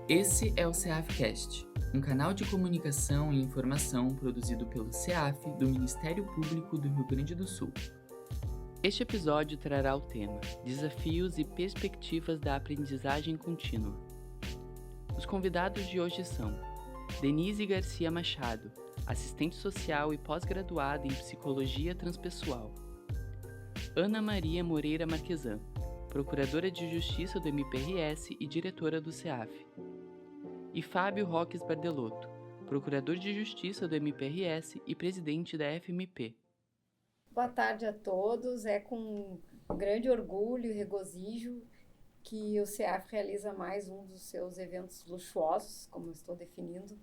Esse é o CEAFcast, um canal de comunicação e informação produzido pelo CEAF do Ministério Público do Rio Grande do Sul. Este episódio trará o tema Desafios e Perspectivas da Aprendizagem Contínua. Os convidados de hoje são Denise Garcia Machado, assistente social e pós-graduada em Psicologia Transpessoal; Ana Maria Moreira Marquesan, procuradora de Justiça do MPRS e diretora do CEAF; e Fábio Roques Bardelotto, procurador de Justiça do MPRS e presidente da FMP. Boa tarde a todos. É com grande orgulho e regozijo que o CEAF realiza mais um dos seus eventos luxuosos, como eu estou definindo,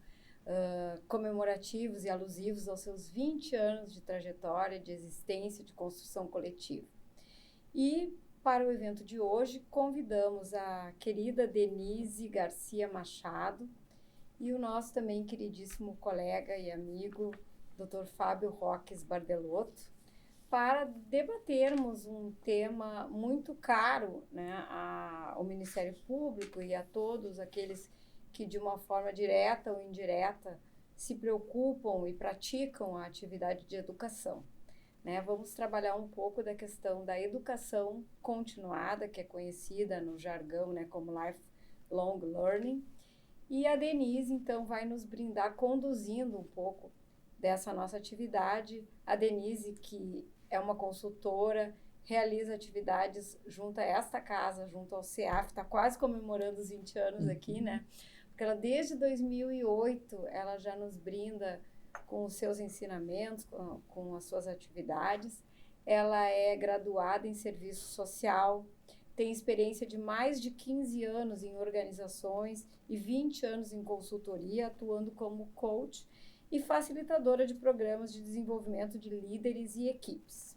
comemorativos e alusivos aos seus 20 anos de trajetória, de existência, de construção coletiva. E para o evento de hoje, convidamos a querida Denise Garcia Machado e o nosso também queridíssimo colega e amigo, Dr. Fábio Roques Bardelotto, para debatermos um tema muito caro, né, ao Ministério Público e a todos aqueles que, de uma forma direta ou indireta, se preocupam e praticam a atividade de educação. Vamos trabalhar um pouco da questão da educação continuada, que é conhecida no jargão, né, como lifelong learning. E a Denise, então, vai nos brindar conduzindo um pouco dessa nossa atividade. A Denise, que é uma consultora, realiza atividades junto a esta casa, junto ao CEAF, está quase comemorando os 20 anos aqui, né? Porque ela, desde 2008, ela já nos brinda com os seus ensinamentos, com as suas atividades. Ela é graduada em serviço social, tem experiência de mais de 15 anos em organizações e 20 anos em consultoria, atuando como coach e facilitadora de programas de desenvolvimento de líderes e equipes.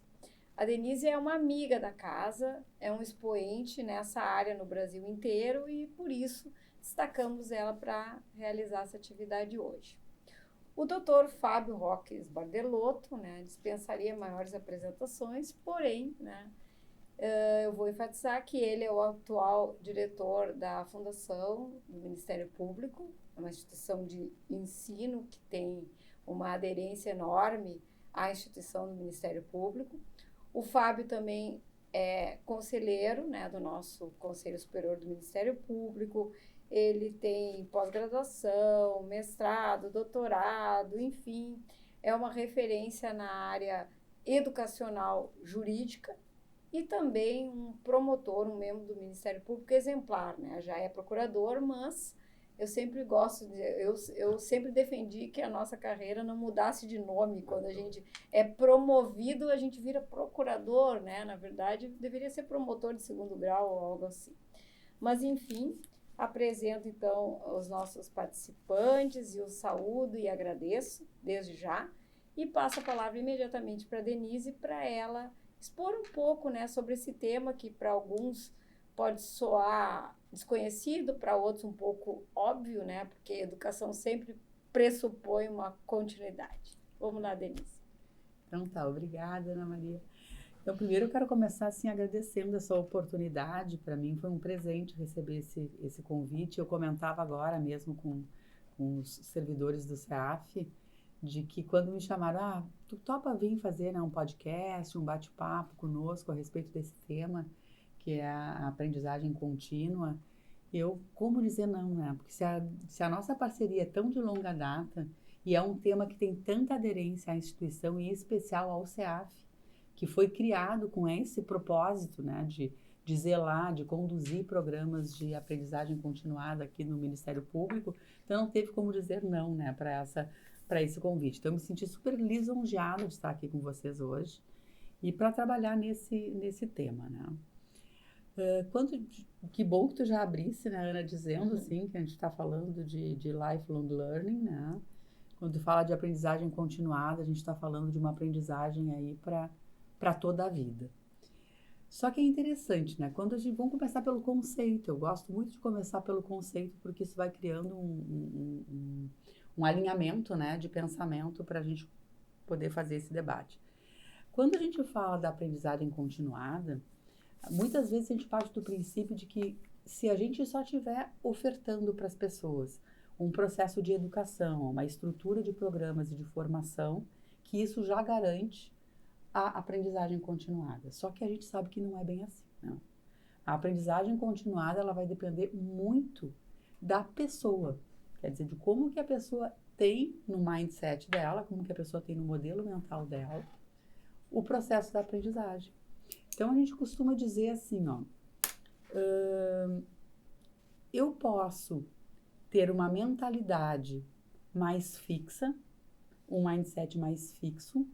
A Denise é uma amiga da casa, é um expoente nessa área no Brasil inteiro e, por isso, destacamos ela para realizar essa atividade hoje. O Dr. Fábio Roques Bardelotto, né, dispensaria maiores apresentações, porém, né, eu vou enfatizar que ele é o atual diretor da Fundação do Ministério Público, é uma instituição de ensino que tem uma aderência enorme à instituição do Ministério Público. O Fábio também é conselheiro, né, do nosso Conselho Superior do Ministério Público. Ele tem pós-graduação, mestrado, doutorado, enfim, é uma referência na área educacional jurídica e também um promotor, um membro do Ministério Público exemplar, né? Já é procurador, mas eu sempre eu sempre defendi que a nossa carreira não mudasse de nome. Quando a gente é promovido, a gente vira procurador, né? Na verdade, deveria ser promotor de segundo grau ou algo assim. Mas, enfim, apresento, então, os nossos participantes e os saúdo e agradeço desde já e passo a palavra imediatamente para a Denise, para ela expor um pouco, né, sobre esse tema que para alguns pode soar desconhecido, para outros um pouco óbvio, né, porque a educação sempre pressupõe uma continuidade. Vamos lá, Denise. Então tá, obrigada, Ana Maria. Então, primeiro eu quero começar assim agradecendo essa oportunidade. Para mim foi um presente receber esse convite. Eu comentava agora mesmo com os servidores do CEAF, de que quando me chamaram, tu topa vir fazer, né, um podcast, um bate-papo conosco a respeito desse tema, que é a aprendizagem contínua, como dizer não, né? Porque se a nossa parceria é tão de longa data e é um tema que tem tanta aderência à instituição, e em especial ao CEAF, que foi criado com esse propósito, né, de zelar, de conduzir programas de aprendizagem continuada aqui no Ministério Público, então não teve como dizer não, né, para esse convite. Então eu me senti super lisonjeada de estar aqui com vocês hoje e para trabalhar nesse tema, né. Que bom que tu já abrisse, né, Ana, dizendo assim, que a gente está falando de lifelong learning, né. Quando tu fala de aprendizagem continuada, a gente está falando de uma aprendizagem aí para toda a vida. Só que é interessante, né? Vamos começar pelo conceito. Eu gosto muito de começar pelo conceito, porque isso vai criando um alinhamento, né, de pensamento para a gente poder fazer esse debate. Quando a gente fala da aprendizagem continuada, muitas vezes a gente parte do princípio de que se a gente só estiver ofertando para as pessoas um processo de educação, uma estrutura de programas e de formação, que isso já garante a aprendizagem continuada. Só que a gente sabe que não é bem assim, né? A aprendizagem continuada, ela vai depender muito da pessoa. Quer dizer, de como que a pessoa tem no mindset dela, como que a pessoa tem no modelo mental dela, o processo da aprendizagem. Então, a gente costuma dizer assim, ó, eu posso ter uma mentalidade mais fixa, um mindset mais fixo,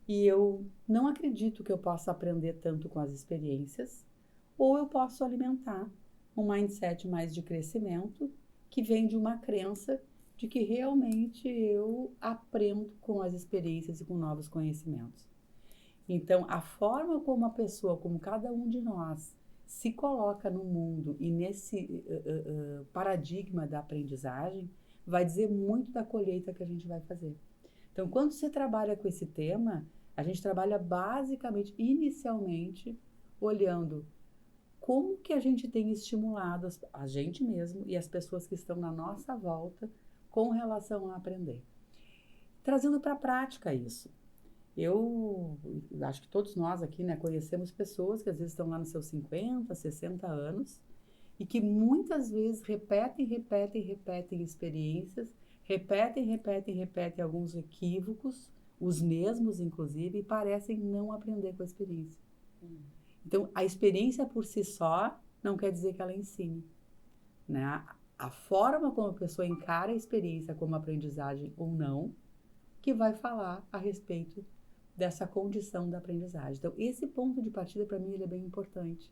e eu não acredito que eu possa aprender tanto com as experiências, ou eu posso alimentar um mindset mais de crescimento, que vem de uma crença de que realmente eu aprendo com as experiências e com novos conhecimentos. Então, a forma como a pessoa, como cada um de nós, se coloca no mundo e nesse paradigma da aprendizagem, vai dizer muito da colheita que a gente vai fazer. Então, quando se trabalha com esse tema, a gente trabalha basicamente, inicialmente, olhando como que a gente tem estimulado a gente mesmo e as pessoas que estão na nossa volta com relação a aprender. Trazendo para a prática isso. Eu acho que todos nós aqui, né, conhecemos pessoas que às vezes estão lá nos seus 50, 60 anos e que muitas vezes repetem experiências, repetem alguns equívocos, os mesmos inclusive, e parecem não aprender com a experiência. Então, a experiência por si só não quer dizer que ela ensine, né? A forma como a pessoa encara a experiência como aprendizagem ou não, que vai falar a respeito dessa condição da aprendizagem. Então, esse ponto de partida, para mim, ele é bem importante.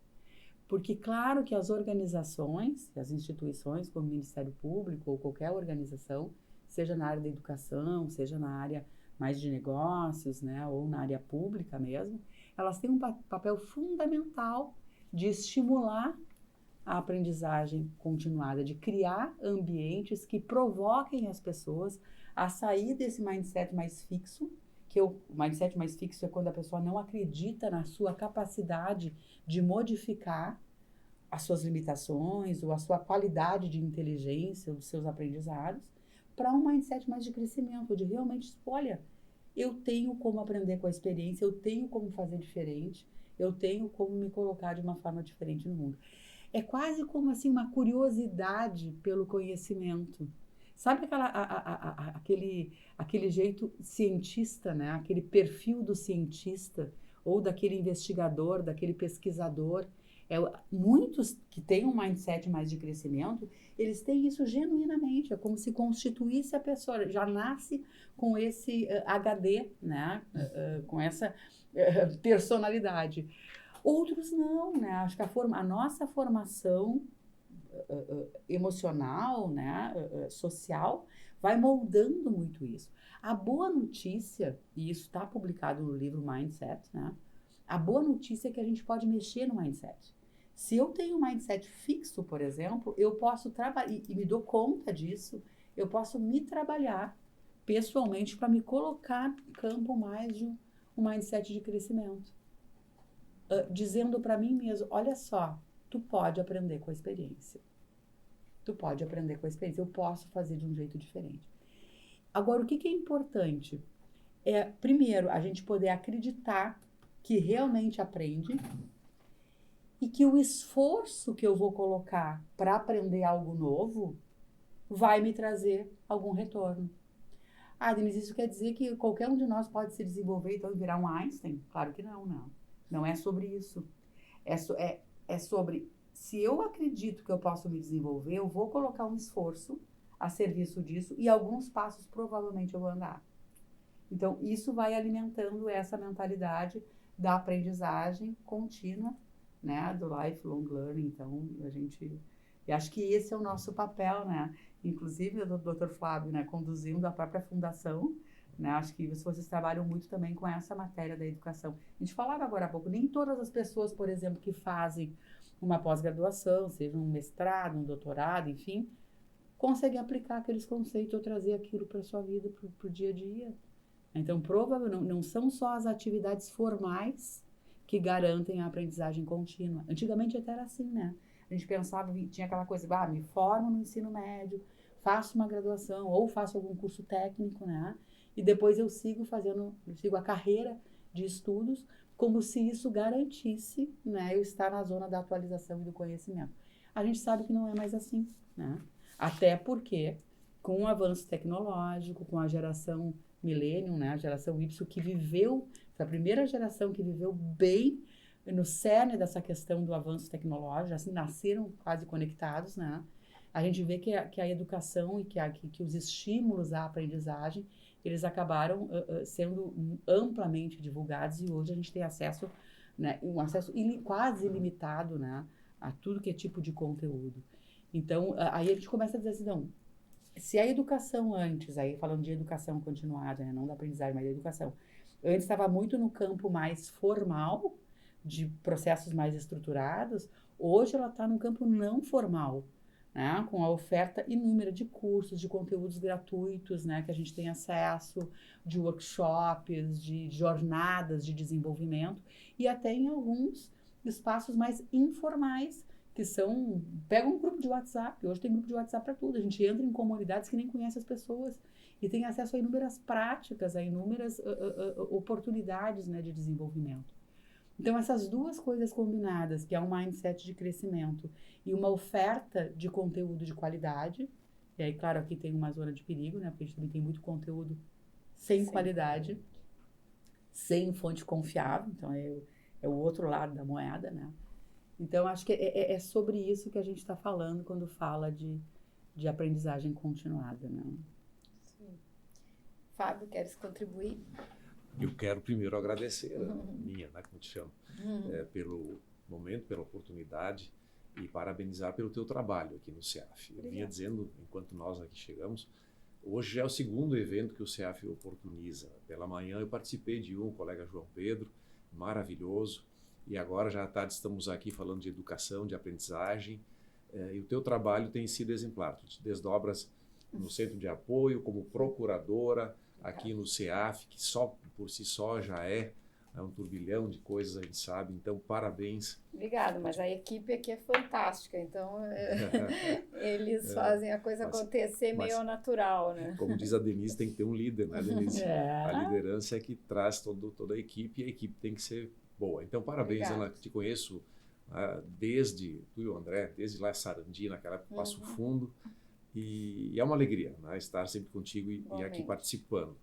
Porque, claro que as organizações, as instituições, como o Ministério Público ou qualquer organização, seja na área da educação, seja na área mais de negócios, né, ou na área pública mesmo, elas têm um papel fundamental de estimular a aprendizagem continuada, de criar ambientes que provoquem as pessoas a sair desse mindset mais fixo, que o mindset mais fixo é quando a pessoa não acredita na sua capacidade de modificar as suas limitações ou a sua qualidade de inteligência, dos seus aprendizados, para um mindset mais de crescimento, de realmente, olha, eu tenho como aprender com a experiência, eu tenho como fazer diferente, eu tenho como me colocar de uma forma diferente no mundo. É quase como assim uma curiosidade pelo conhecimento. Sabe aquele jeito cientista, né? Aquele perfil do cientista ou daquele investigador, daquele pesquisador. Muitos que têm um mindset mais de crescimento, eles têm isso genuinamente. É como se constituísse a pessoa, já nasce com esse HD, né? Com essa personalidade. Outros não, né? Acho que a nossa formação emocional, né, social, vai moldando muito isso. A boa notícia, e isso está publicado no livro Mindset, né? A boa notícia é que a gente pode mexer no mindset. Se eu tenho um mindset fixo, por exemplo, eu posso trabalhar, e me dou conta disso, eu posso me trabalhar pessoalmente para me colocar no campo mais de um mindset de crescimento. Dizendo para mim mesmo, olha só, tu pode aprender com a experiência. Tu pode aprender com a experiência. Eu posso fazer de um jeito diferente. Agora, o que é importante? Primeiro, a gente poder acreditar que realmente aprende e que o esforço que eu vou colocar para aprender algo novo vai me trazer algum retorno. Ah, Denise, isso quer dizer que qualquer um de nós pode se desenvolver então, e virar um Einstein? Claro que não, não. Não é sobre isso. É sobre, se eu acredito que eu posso me desenvolver, eu vou colocar um esforço a serviço disso e alguns passos provavelmente eu vou andar. Então, isso vai alimentando essa mentalidade da aprendizagem contínua, né, do lifelong learning. Então, eu acho que esse é o nosso papel, né? Inclusive, o Dr. Flávio, né, conduzindo a própria fundação, né? Acho que vocês trabalham muito também com essa matéria da educação. A gente falava agora há pouco, nem todas as pessoas, por exemplo, que fazem uma pós-graduação, seja um mestrado, um doutorado, enfim, conseguem aplicar aqueles conceitos ou trazer aquilo para a sua vida, para o dia a dia. Então, provavelmente, não são só as atividades formais que garantem a aprendizagem contínua. Antigamente até era assim, né? A gente pensava, tinha aquela coisa, me formo no ensino médio, faço uma graduação ou faço algum curso técnico, né? E depois eu sigo a carreira de estudos como se isso garantisse, né, eu estar na zona da atualização e do conhecimento. A gente sabe que não é mais assim, né? Até porque, com o avanço tecnológico, com a geração Millennium, né, a geração Y, que viveu, foi a primeira geração que viveu bem no cerne dessa questão do avanço tecnológico, assim, nasceram quase conectados, né? A gente vê que a educação e que os estímulos à aprendizagem, eles acabaram sendo amplamente divulgados e hoje a gente tem acesso, né, um acesso quase ilimitado, né, a tudo que é tipo de conteúdo. Então, aí a gente começa a dizer assim, não, se a educação antes, aí falando de educação continuada, né, não da aprendizagem, mas da educação, antes estava muito no campo mais formal, de processos mais estruturados, hoje ela está no campo não formal, né, com a oferta inúmera de cursos, de conteúdos gratuitos, né, que a gente tem acesso, de workshops, de jornadas de desenvolvimento, e até em alguns espaços mais informais, que são, pega um grupo de WhatsApp, hoje tem grupo de WhatsApp para tudo, a gente entra em comunidades que nem conhece as pessoas, e tem acesso a inúmeras práticas, a inúmeras oportunidades, né, de desenvolvimento. Então, essas duas coisas combinadas, que é um mindset de crescimento e uma oferta de conteúdo de qualidade, e aí, claro, aqui tem uma zona de perigo, né? Porque a gente também tem muito conteúdo sem qualidade, sem fonte confiável, então é o outro lado da moeda, né? Então, acho que é sobre isso que a gente está falando quando fala de aprendizagem continuada, né? Sim. Fábio, queres contribuir? Eu quero primeiro agradecer né, como te chamo, pelo momento, pela oportunidade e parabenizar pelo teu trabalho aqui no CEAF. Eu vinha dizendo, enquanto nós aqui chegamos, hoje já é o segundo evento que o CEAF oportuniza. Pela manhã eu participei de um, o colega João Pedro, maravilhoso, e agora já à tarde estamos aqui falando de educação, de aprendizagem, e o teu trabalho tem sido exemplar. Tu te desdobras no centro de apoio, como procuradora, aqui no CEAF, que só por si só já é um turbilhão de coisas, a gente sabe. Então, parabéns. Obrigada, mas a equipe aqui é fantástica, então eles fazem a coisa acontecer meio natural, né? Como diz a Denise, tem que ter um líder, né, Denise? A liderança é que traz toda a equipe, e a equipe tem que ser boa. Então, parabéns, Obrigada. Ana, te conheço desde, tu e o André, desde lá em Sarandi, naquela época, Passo Fundo, e é uma alegria, né, estar sempre contigo e aqui participando.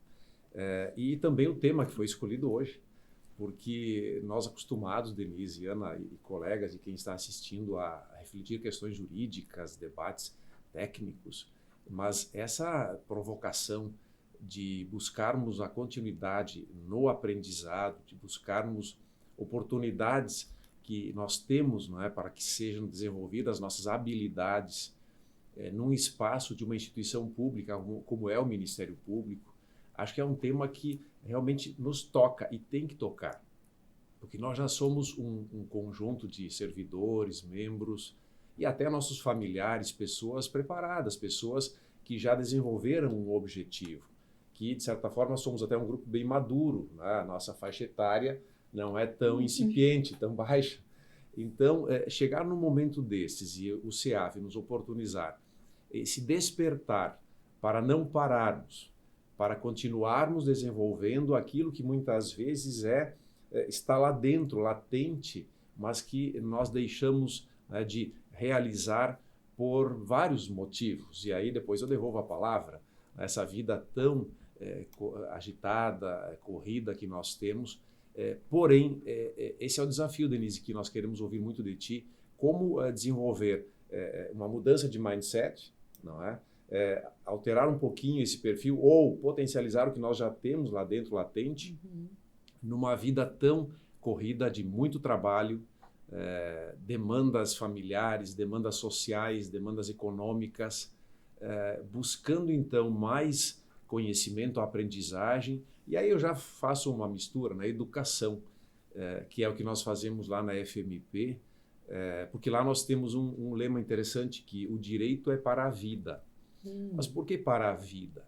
E também o tema que foi escolhido hoje, porque nós acostumados, Denise, Ana e colegas e quem está assistindo, a refletir questões jurídicas, debates técnicos, mas essa provocação de buscarmos a continuidade no aprendizado, de buscarmos oportunidades que nós temos, não é, para que sejam desenvolvidas nossas habilidades num espaço de uma instituição pública como é o Ministério Público, acho que é um tema que realmente nos toca e tem que tocar, porque nós já somos um conjunto de servidores, membros e até nossos familiares, pessoas preparadas, pessoas que já desenvolveram um objetivo, que de certa forma somos até um grupo bem maduro, né? A nossa faixa etária não é tão incipiente, tão baixa. Então, chegar num momento desses e o CEAF nos oportunizar esse despertar para não pararmos, para continuarmos desenvolvendo aquilo que muitas vezes está lá dentro, latente, mas que nós deixamos de realizar por vários motivos. E aí depois eu devolvo a palavra, essa vida tão agitada, corrida que nós temos. Porém, esse é o desafio, Denise, que nós queremos ouvir muito de ti, como desenvolver uma mudança de mindset, não é? Alterar um pouquinho esse perfil ou potencializar o que nós já temos lá dentro latente, numa vida tão corrida de muito trabalho, demandas familiares, demandas sociais, demandas econômicas, buscando então mais conhecimento, aprendizagem. E aí eu já faço uma mistura na educação, que é o que nós fazemos lá na FMP, porque lá nós temos um lema interessante, que o direito é para a vida. Mas por que para a vida?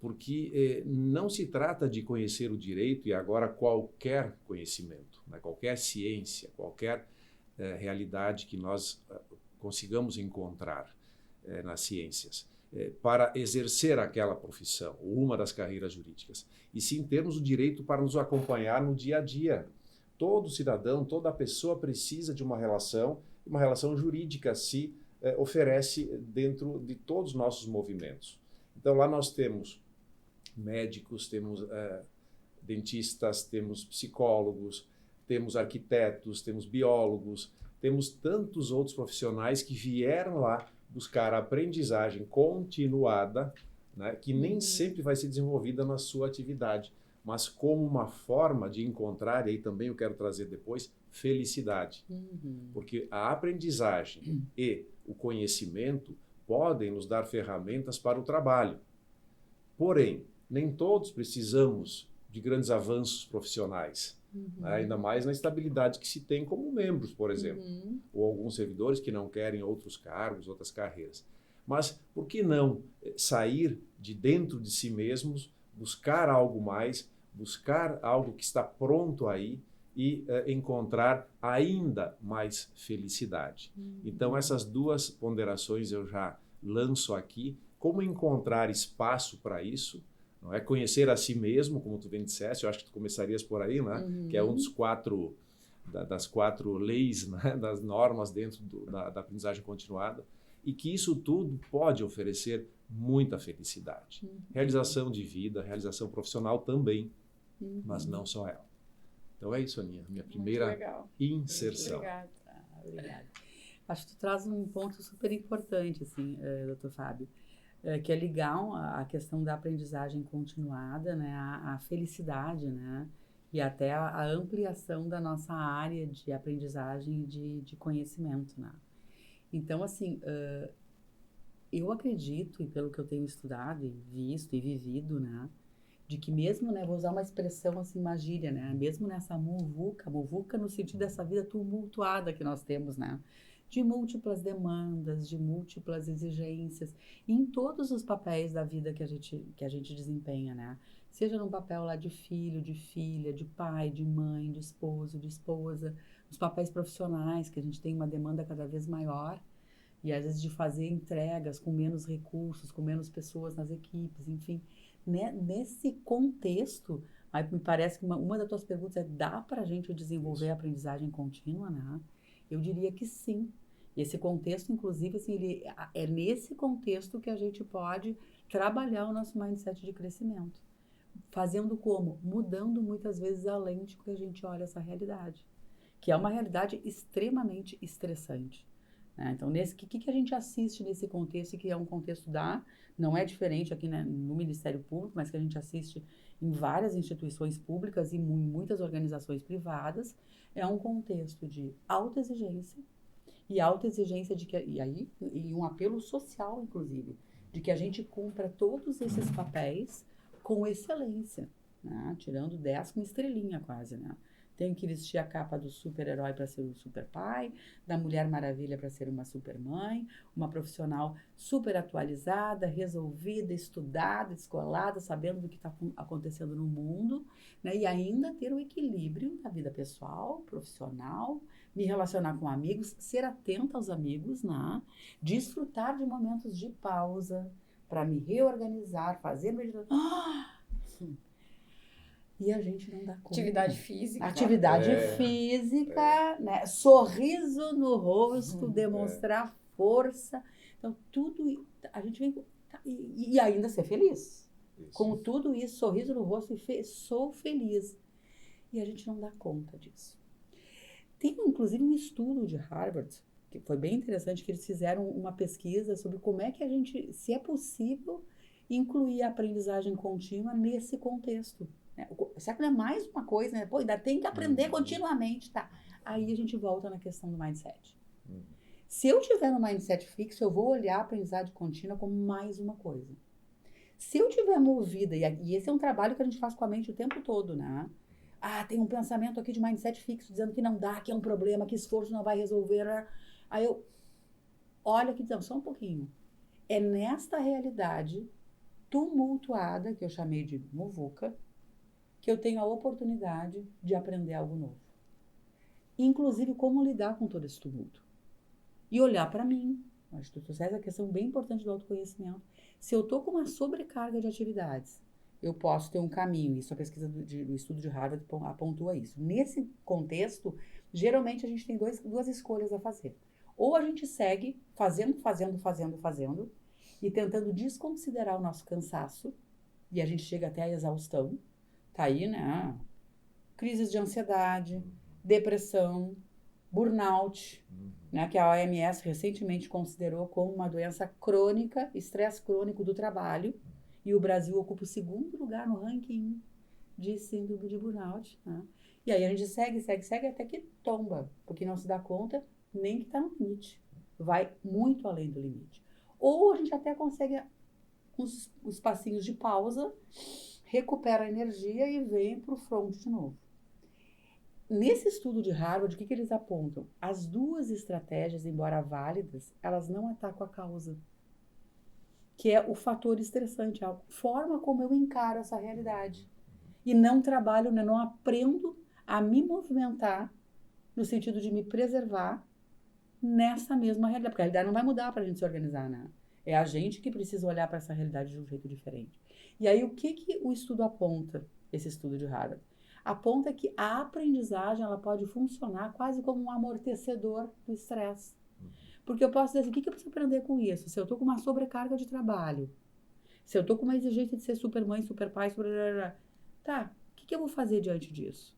porque não se trata de conhecer o direito e agora qualquer conhecimento, né? Qualquer ciência, qualquer realidade que nós consigamos encontrar nas ciências para exercer aquela profissão, ou uma das carreiras jurídicas, e sim termos o direito para nos acompanhar no dia a dia. Todo cidadão, toda pessoa precisa de uma relação jurídica se oferece dentro de todos os nossos movimentos. Então lá nós temos médicos, temos dentistas, temos psicólogos, temos arquitetos, temos biólogos, temos tantos outros profissionais que vieram lá buscar a aprendizagem continuada, né, que nem sempre vai ser desenvolvida na sua atividade, mas como uma forma de encontrar, e aí também eu quero trazer depois, felicidade. Porque a aprendizagem e o conhecimento podem nos dar ferramentas para o trabalho. Porém, nem todos precisamos de grandes avanços profissionais, né? Ainda mais na estabilidade que se tem como membros, por exemplo, ou alguns servidores que não querem outros cargos, outras carreiras. Mas por que não sair de dentro de si mesmos, buscar algo mais, buscar algo que está pronto aí e encontrar ainda mais felicidade? Então essas duas ponderações eu já lanço aqui. Como encontrar espaço para isso? Não é conhecer a si mesmo, como tu bem disseste, eu acho que tu começarias por aí, né? Que é um dos das 4 leis, né? Das normas dentro da aprendizagem continuada, e que isso tudo pode oferecer muita felicidade. Realização de vida, realização profissional também, mas não só ela. Então é isso, Aninha, minha primeira inserção. Obrigada. Obrigada. Acho que tu traz um ponto super importante, assim, Dr. Fábio, que é ligar a questão da aprendizagem continuada, né, a felicidade, né, e até a ampliação da nossa área de aprendizagem e de conhecimento, né. Então, assim, eu acredito, e pelo que eu tenho estudado e visto e vivido, né, de que mesmo, né, vou usar uma expressão assim, uma gíria, né, mesmo nessa muvuca no sentido dessa vida tumultuada que nós temos, né, de múltiplas demandas, de múltiplas exigências, em todos os papéis da vida que a gente desempenha, né? Seja num papel lá de filho, de filha, de pai, de mãe, de esposo, de esposa, os papéis profissionais, que a gente tem uma demanda cada vez maior, e às vezes de fazer entregas com menos recursos, com menos pessoas nas equipes, enfim. Né? Nesse contexto, aí me parece que uma das tuas perguntas é: dá para a gente desenvolver a aprendizagem contínua, né? Eu diria que sim. E esse contexto, inclusive, assim, é nesse contexto que a gente pode trabalhar o nosso mindset de crescimento. Fazendo como? Mudando muitas vezes a lente que a gente olha essa realidade, que é uma realidade extremamente estressante. Né? Então, o que a gente assiste nesse contexto, que é um contexto não é diferente aqui, né, no Ministério Público, mas que a gente assiste em várias instituições públicas e em muitas organizações privadas, é um contexto de alta exigência, e um apelo social, inclusive, de que a gente cumpra todos esses papéis com excelência, né? Tirando 10 com estrelinha quase, né? Tenho que vestir a capa do super-herói para ser um super pai, da Mulher Maravilha para ser uma super mãe, uma profissional super atualizada, resolvida, estudada, descolada, sabendo do que está acontecendo no mundo, né? E ainda ter o equilíbrio da vida pessoal, profissional, me relacionar com amigos, ser atenta aos amigos, né? Desfrutar de momentos de pausa para me reorganizar, fazer meditação. E a gente não dá conta. Atividade física. Atividade física, né? Sorriso no rosto, demonstrar força. Então, tudo a gente vem... E ainda ser feliz. Isso. Com tudo isso, sorriso no rosto e sou feliz. E a gente não dá conta disso. Tem, inclusive, um estudo de Harvard, que foi bem interessante, que eles fizeram uma pesquisa sobre como é que a gente... Se é possível incluir a aprendizagem contínua nesse contexto. Será que não é mais uma coisa, né? Pô, ainda tem que aprender continuamente, tá? Aí a gente volta na questão do mindset. Se eu tiver no mindset fixo, eu vou olhar a aprendizagem contínua como mais uma coisa. Se eu tiver movida, e esse é um trabalho que a gente faz com a mente o tempo todo, né? Ah, tem um pensamento aqui de mindset fixo dizendo que não dá, que é um problema, que esforço não vai resolver. Aí eu olho aqui e digo, só um pouquinho. É nesta realidade tumultuada, que eu chamei de muvuca, que eu tenho a oportunidade de aprender algo novo. Inclusive, como lidar com todo esse tumulto. E olhar para mim. Acho que tu traz a questão bem importante do autoconhecimento. Se eu estou com uma sobrecarga de atividades, eu posso ter um caminho. Isso a pesquisa do estudo de Harvard apontua isso. Nesse contexto, geralmente a gente tem duas escolhas a fazer. Ou a gente segue fazendo e tentando desconsiderar o nosso cansaço, e a gente chega até a exaustão. Tá aí, né? Crises de ansiedade, depressão, burnout, né? Que a OMS recentemente considerou como uma doença crônica, estresse crônico do trabalho, e o Brasil ocupa o 2º lugar no ranking de síndrome de burnout, né? E aí a gente segue até que tomba, porque não se dá conta nem que está no limite. Vai muito além do limite. Ou a gente até consegue os passinhos de pausa, recupera a energia e vem para o front de novo. Nesse estudo de Harvard, o que eles apontam? As duas estratégias, embora válidas, elas não atacam a causa, que é o fator estressante, a forma como eu encaro essa realidade. E não trabalho, né, não aprendo a me movimentar no sentido de me preservar nessa mesma realidade, porque a realidade não vai mudar para a gente se organizar, né? É a gente que precisa olhar para essa realidade de um jeito diferente. E aí, o que o estudo aponta, esse estudo de Harvard? Aponta que a aprendizagem ela pode funcionar quase como um amortecedor do estresse. Porque eu posso dizer assim, o que eu preciso aprender com isso? Se eu estou com uma sobrecarga de trabalho, se eu estou com uma exigência de ser super mãe, super pai, tá, o que eu vou fazer diante disso?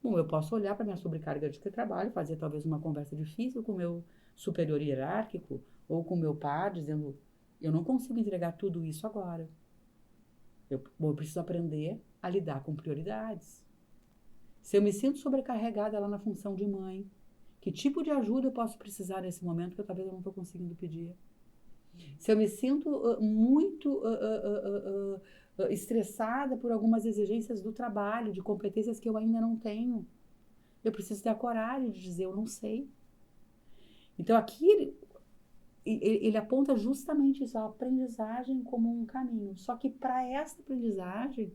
Bom, eu posso olhar para minha sobrecarga de trabalho, fazer talvez uma conversa difícil com o meu superior hierárquico ou com o meu par, dizendo, eu não consigo entregar tudo isso agora. Eu preciso aprender a lidar com prioridades. Se eu me sinto sobrecarregada lá na função de mãe, que tipo de ajuda eu posso precisar nesse momento que talvez eu não estou conseguindo pedir? Se eu me sinto muito estressada por algumas exigências do trabalho, de competências que eu ainda não tenho, eu preciso ter a coragem de dizer, eu não sei. Então, aqui ele aponta justamente isso, a aprendizagem como um caminho. Só que para essa aprendizagem,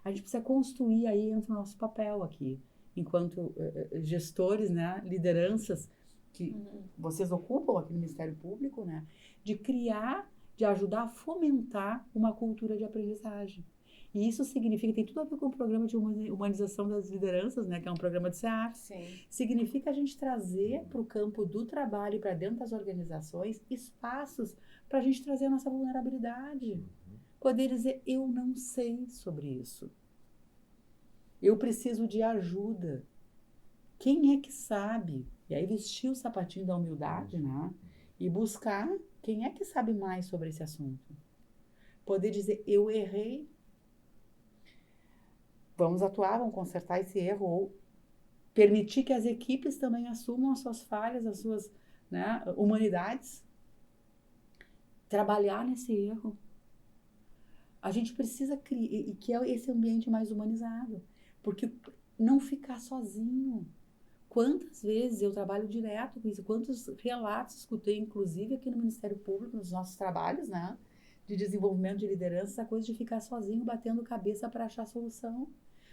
a gente precisa construir, aí entra o nosso papel aqui, enquanto gestores, né, lideranças que vocês ocupam aqui no Ministério Público, né, de criar, de ajudar a fomentar uma cultura de aprendizagem. E isso significa, tem tudo a ver com o programa de humanização das lideranças, né, que é um programa do SEAF. Sim. Significa a gente trazer para o campo do trabalho e para dentro das organizações espaços para a gente trazer a nossa vulnerabilidade. Poder dizer, eu não sei sobre isso. Eu preciso de ajuda. Quem é que sabe? E aí vestir o sapatinho da humildade, né? E buscar quem é que sabe mais sobre esse assunto. Poder dizer, eu errei. Vamos atuar, vamos consertar esse erro. Ou permitir que as equipes também assumam as suas falhas, as suas, né, humanidades. Trabalhar nesse erro. A gente precisa criar, e que é esse ambiente mais humanizado. Porque não ficar sozinho. Quantas vezes eu trabalho direto com isso, quantos relatos escutei, inclusive aqui no Ministério Público, nos nossos trabalhos, né, de desenvolvimento de liderança, essa coisa de ficar sozinho, batendo cabeça para achar solução.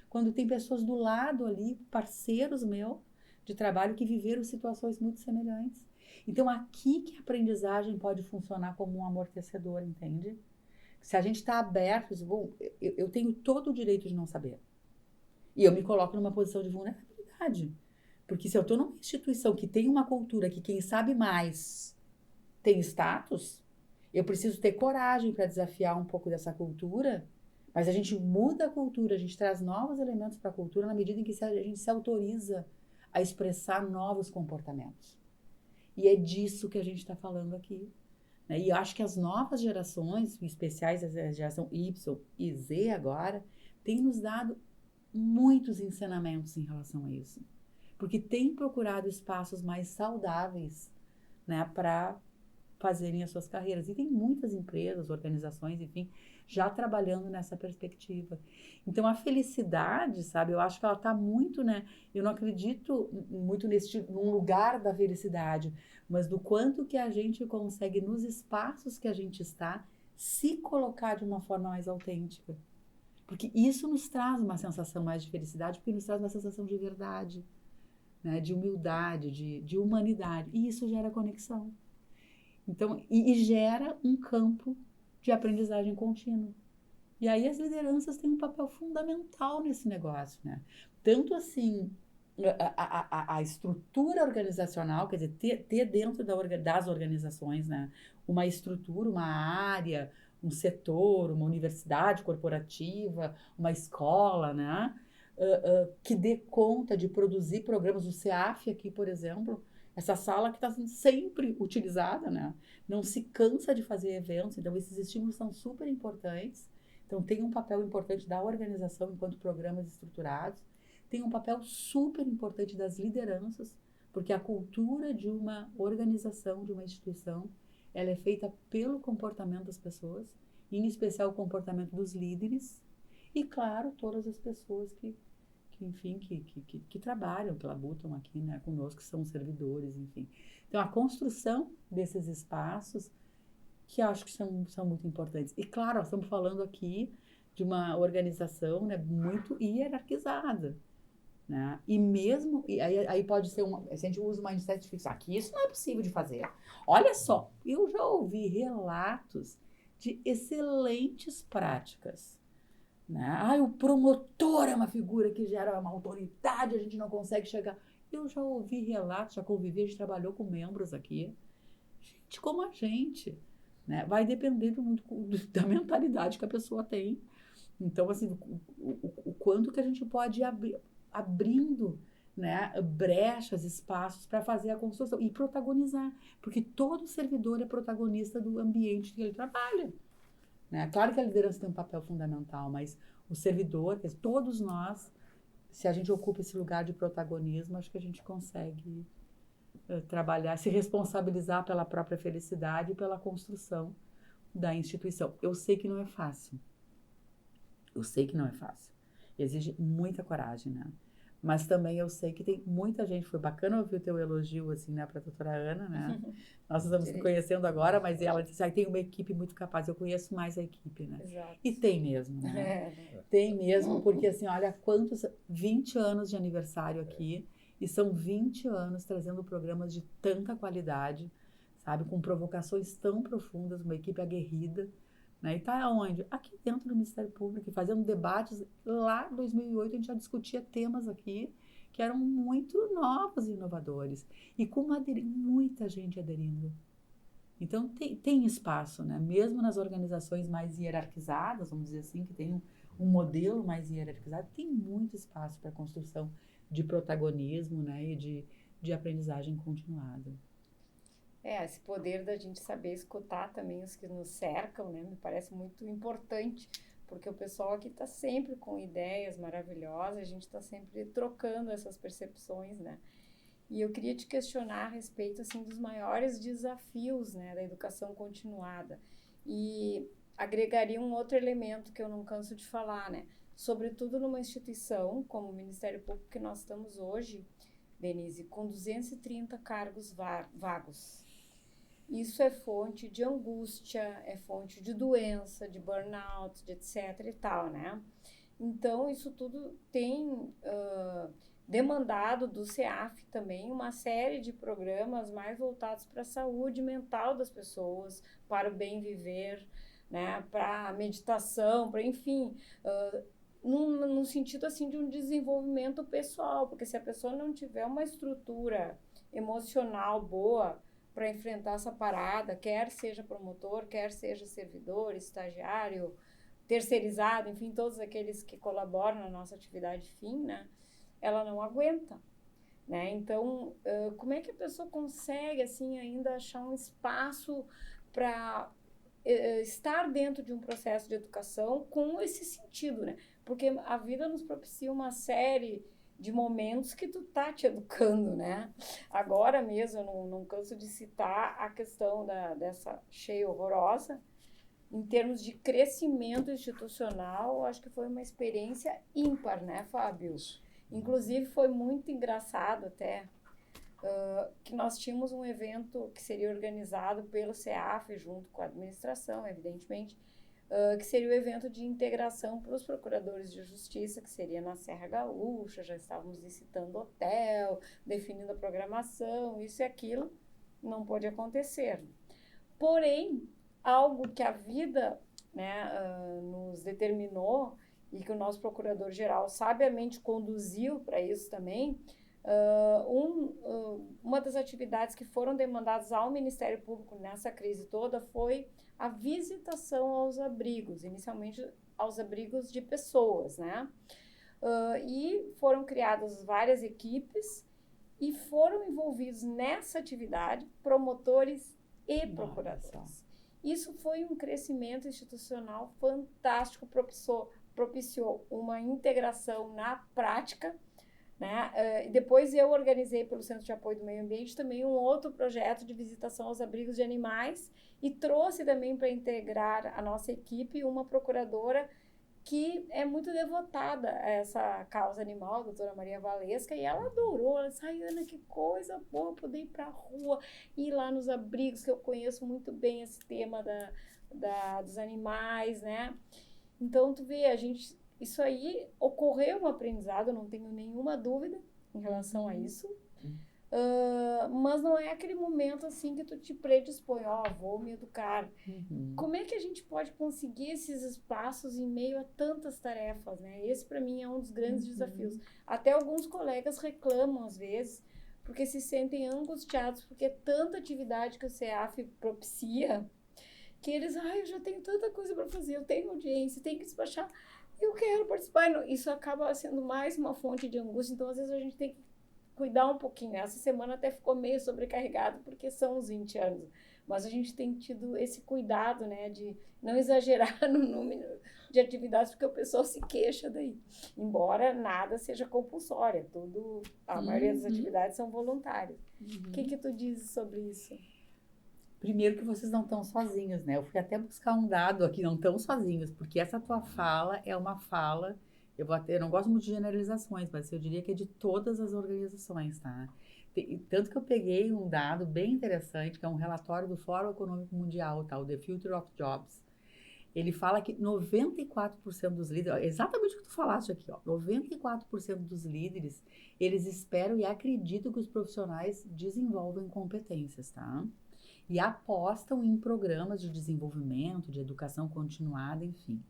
Quando tem pessoas do lado ali, parceiros meus de trabalho, que viveram situações muito semelhantes. Então, aqui que a aprendizagem pode funcionar como um amortecedor, entende? Se a gente está aberto, bom, eu tenho todo o direito de não saber. E eu me coloco numa posição de vulnerabilidade. Porque se eu estou numa instituição que tem uma cultura que quem sabe mais tem status, eu preciso ter coragem para desafiar um pouco dessa cultura, mas a gente muda a cultura, a gente traz novos elementos para a cultura na medida em que a gente se autoriza a expressar novos comportamentos. E é disso que a gente está falando aqui. Né? E eu acho que as novas gerações, em especiais a geração Y e Z agora, têm nos dado muitos ensinamentos em relação a isso. Porque têm procurado espaços mais saudáveis, né, para fazerem as suas carreiras. E tem muitas empresas, organizações, enfim, já trabalhando nessa perspectiva. Então, a felicidade, sabe, eu acho que ela está muito, né, eu não acredito muito num lugar da felicidade, mas do quanto que a gente consegue, nos espaços que a gente está, se colocar de uma forma mais autêntica. Porque isso nos traz uma sensação mais de felicidade, porque nos traz uma sensação de verdade, né? De humildade, de humanidade. E isso gera conexão. Então, e gera um campo de aprendizagem contínua. E aí as lideranças têm um papel fundamental nesse negócio, né? Tanto assim, a estrutura organizacional, quer dizer, ter dentro das organizações, né, uma estrutura, uma área, um setor, uma universidade corporativa, uma escola, né, que dê conta de produzir programas. O CEAF aqui, por exemplo, essa sala que está sendo sempre utilizada, né, não se cansa de fazer eventos, então esses estímulos são super importantes. Então tem um papel importante da organização enquanto programas estruturados, tem um papel super importante das lideranças, porque a cultura de uma organização, de uma instituição, ela é feita pelo comportamento das pessoas, em especial o comportamento dos líderes, e claro, todas as pessoas que trabalham, que labutam aqui, né, conosco, que são servidores, enfim. Então a construção desses espaços, que eu acho que são muito importantes. E claro, nós estamos falando aqui de uma organização, né, muito hierarquizada, né? E mesmo, aí pode ser se a gente usa uma mindset de fixar, que isso não é possível de fazer. Olha só, eu já ouvi relatos de excelentes práticas, né? O promotor é uma figura que gera uma autoridade, a gente não consegue chegar. Eu já ouvi relatos, já convivi, a gente trabalhou com membros aqui, gente como a gente, né? Vai depender muito da mentalidade que a pessoa tem. Então, assim, o quanto que a gente pode abrindo, né, brechas, espaços para fazer a construção e protagonizar, porque todo servidor é protagonista do ambiente que ele trabalha, né? Claro que a liderança tem um papel fundamental, mas o servidor, todos nós, se a gente ocupa esse lugar de protagonismo, acho que a gente consegue trabalhar, se responsabilizar pela própria felicidade e pela construção da instituição. Eu sei que não é fácil. Exige muita coragem, né? Mas também eu sei que tem muita gente. Foi bacana ouvir o teu elogio, assim, né, para a doutora Ana, né? Nós estamos se conhecendo agora, mas ela disse, tem uma equipe muito capaz. Eu conheço mais a equipe, né? Exato. E tem mesmo, né? Tem mesmo, porque assim, olha 20 anos de aniversário aqui, e são 20 anos trazendo programas de tanta qualidade, sabe? Com provocações tão profundas, uma equipe aguerrida, né? E está onde? Aqui dentro do Ministério Público, fazendo debates. Lá em 2008 a gente já discutia temas aqui que eram muito novos e inovadores. E com muita gente aderindo. Então tem espaço, né? Mesmo nas organizações mais hierarquizadas, vamos dizer assim, que tem um modelo mais hierarquizado, tem muito espaço para a construção de protagonismo, né? E de aprendizagem continuada. Esse poder da gente saber escutar também os que nos cercam, né? Me parece muito importante, porque o pessoal aqui está sempre com ideias maravilhosas, a gente está sempre trocando essas percepções, né? E eu queria te questionar a respeito, assim, dos maiores desafios, né, da educação continuada. E agregaria um outro elemento que eu não canso de falar, né? Sobretudo numa instituição como o Ministério Público que nós estamos hoje, Denise, com 230 cargos vagos. Isso é fonte de angústia, é fonte de doença, de burnout, de etc e tal, né? Então, isso tudo tem demandado do CEAF também uma série de programas mais voltados para a saúde mental das pessoas, para o bem viver, né? Para a meditação, para, enfim, num sentido assim de um desenvolvimento pessoal, porque se a pessoa não tiver uma estrutura emocional boa para enfrentar essa parada, quer seja promotor, quer seja servidor, estagiário, terceirizado, enfim, todos aqueles que colaboram na nossa atividade fim, né, ela não aguenta, né? Então, como é que a pessoa consegue, assim, ainda achar um espaço para estar dentro de um processo de educação com esse sentido, né? Porque a vida nos propicia uma série de momentos que tu tá te educando, né? Agora mesmo, eu não canso de citar a questão dessa cheia horrorosa. Em termos de crescimento institucional, acho que foi uma experiência ímpar, né, Fábio? Inclusive, foi muito engraçado até. que nós tínhamos um evento que seria organizado pelo CEAF, junto com a administração, evidentemente, que seria o evento de integração para os procuradores de justiça, que seria na Serra Gaúcha, já estávamos licitando hotel, definindo a programação, isso e aquilo, não pôde acontecer. Porém, algo que a vida, né, nos determinou e que o nosso procurador-geral sabiamente conduziu para isso também, uma das atividades que foram demandadas ao Ministério Público nessa crise toda foi a visitação aos abrigos, inicialmente aos abrigos de pessoas, né? E foram criadas várias equipes e foram envolvidos nessa atividade promotores e procuradores. Isso foi um crescimento institucional fantástico, propiciou uma integração na prática, né? Depois eu organizei pelo Centro de Apoio do Meio Ambiente também um outro projeto de visitação aos abrigos de animais e trouxe também para integrar a nossa equipe uma procuradora que é muito devotada a essa causa animal, a doutora Maria Valesca, e ela adorou, ela disse, Ana, que coisa boa poder ir para a rua, ir lá nos abrigos, que eu conheço muito bem esse tema dos animais, né? Então, tu vê, isso aí ocorreu um aprendizado, eu não tenho nenhuma dúvida em relação a isso, mas não é aquele momento assim que tu te predispõe, vou me educar. Como é que a gente pode conseguir esses espaços em meio a tantas tarefas, né? Esse para mim é um dos grandes desafios. Até alguns colegas reclamam às vezes, porque se sentem angustiados, porque é tanta atividade que o CEAF propicia, que eles, eu já tenho tanta coisa para fazer, eu tenho audiência, tenho que despachar, eu quero participar. Isso acaba sendo mais uma fonte de angústia, então às vezes a gente tem que cuidar um pouquinho. Essa semana até ficou meio sobrecarregado, porque são os 20 anos. Mas a gente tem tido esse cuidado, né, de não exagerar no número de atividades, porque o pessoal se queixa daí. Embora nada seja compulsório, a maioria das atividades são voluntárias. O que tu dizes sobre isso? Primeiro que vocês não estão sozinhos, né? Eu fui até buscar um dado aqui, não estão sozinhos, porque essa tua fala é uma fala, eu não gosto muito de generalizações, mas eu diria que é de todas as organizações, tá? Tanto que eu peguei um dado bem interessante, que é um relatório do Fórum Econômico Mundial, tá? O The Future of Jobs. Ele fala que 94% dos líderes, exatamente o que tu falaste aqui, 94% dos líderes, eles esperam e acreditam que os profissionais desenvolvem competências, tá? E apostam em programas de desenvolvimento, de educação continuada, enfim.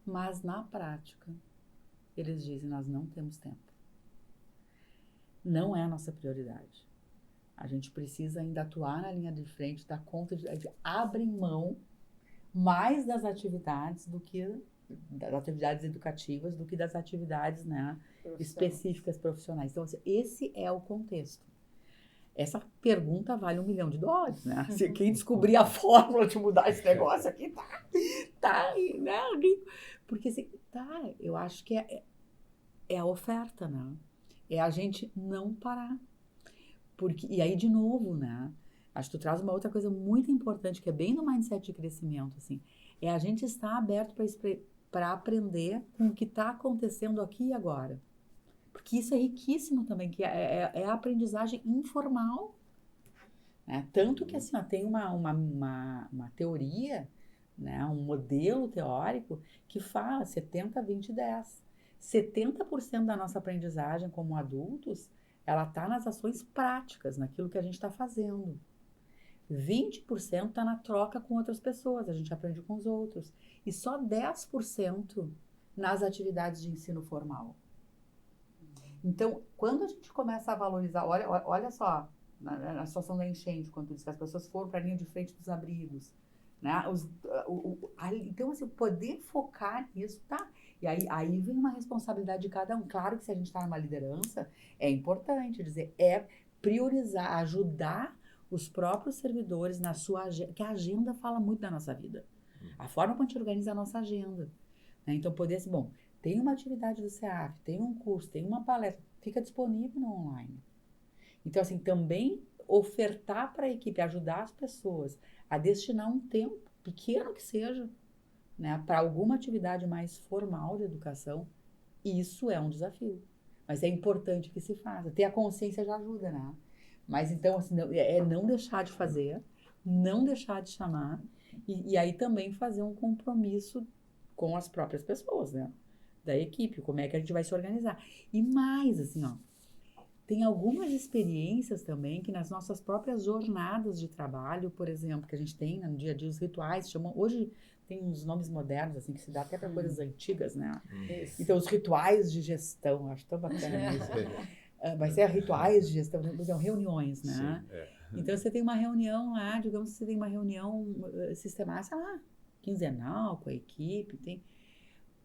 Mas, na prática, eles dizem, nós não temos tempo. Não é a nossa prioridade. A gente precisa ainda atuar na linha de frente, dar conta abrem mão mais das atividades educativas do que das atividades, né, específicas profissionais. Então, esse é o contexto. Essa pergunta vale $1 milhão, né? Se quem descobrir a fórmula de mudar esse negócio aqui, tá, né? Porque, eu acho que é a oferta, né? É a gente não parar. E aí, de novo, né? Acho que tu traz uma outra coisa muito importante, que é bem no mindset de crescimento, assim. É a gente estar aberto para aprender com o que está acontecendo aqui e agora. Porque isso é riquíssimo também, que é a aprendizagem informal. Né? Tanto que assim, tem uma teoria, né? Um modelo teórico que fala 70, 20, 10. 70% da nossa aprendizagem como adultos, ela está nas ações práticas, naquilo que a gente está fazendo. 20% está na troca com outras pessoas, a gente aprende com os outros. E só 10% nas atividades de ensino formal. Então, quando a gente começa a valorizar, olha só, na situação da enchente, quando tu diz que as pessoas foram para a linha de frente dos abrigos, né? Então, assim, poder focar nisso, tá? E aí vem uma responsabilidade de cada um. Claro que se a gente está numa liderança, é importante dizer, priorizar, ajudar os próprios servidores na sua agenda, que a agenda fala muito da nossa vida. A forma como a gente organiza a nossa agenda. Né? Então, poder ser, tem uma atividade do CEAF, tem um curso, tem uma palestra, fica disponível no online. Então, assim, também ofertar para a equipe, ajudar as pessoas a destinar um tempo, pequeno que seja, né, para alguma atividade mais formal de educação, isso é um desafio. Mas é importante que se faça. Ter a consciência já ajuda, né? Mas então, assim, não deixar de fazer, não deixar de chamar, e aí também fazer um compromisso com as próprias pessoas, né? Da equipe, como é que a gente vai se organizar. E mais, assim, ó, tem algumas experiências também que nas nossas próprias jornadas de trabalho, por exemplo, que a gente tem no dia a dia, os rituais, hoje tem uns nomes modernos, assim, que se dá até para coisas antigas, né? Então, os rituais de gestão, acho tão bacana isso. Vai ser rituais de gestão, são reuniões, né? Sim, Então, você tem uma reunião lá, digamos que você tem uma reunião sistemática, quinzenal com a equipe,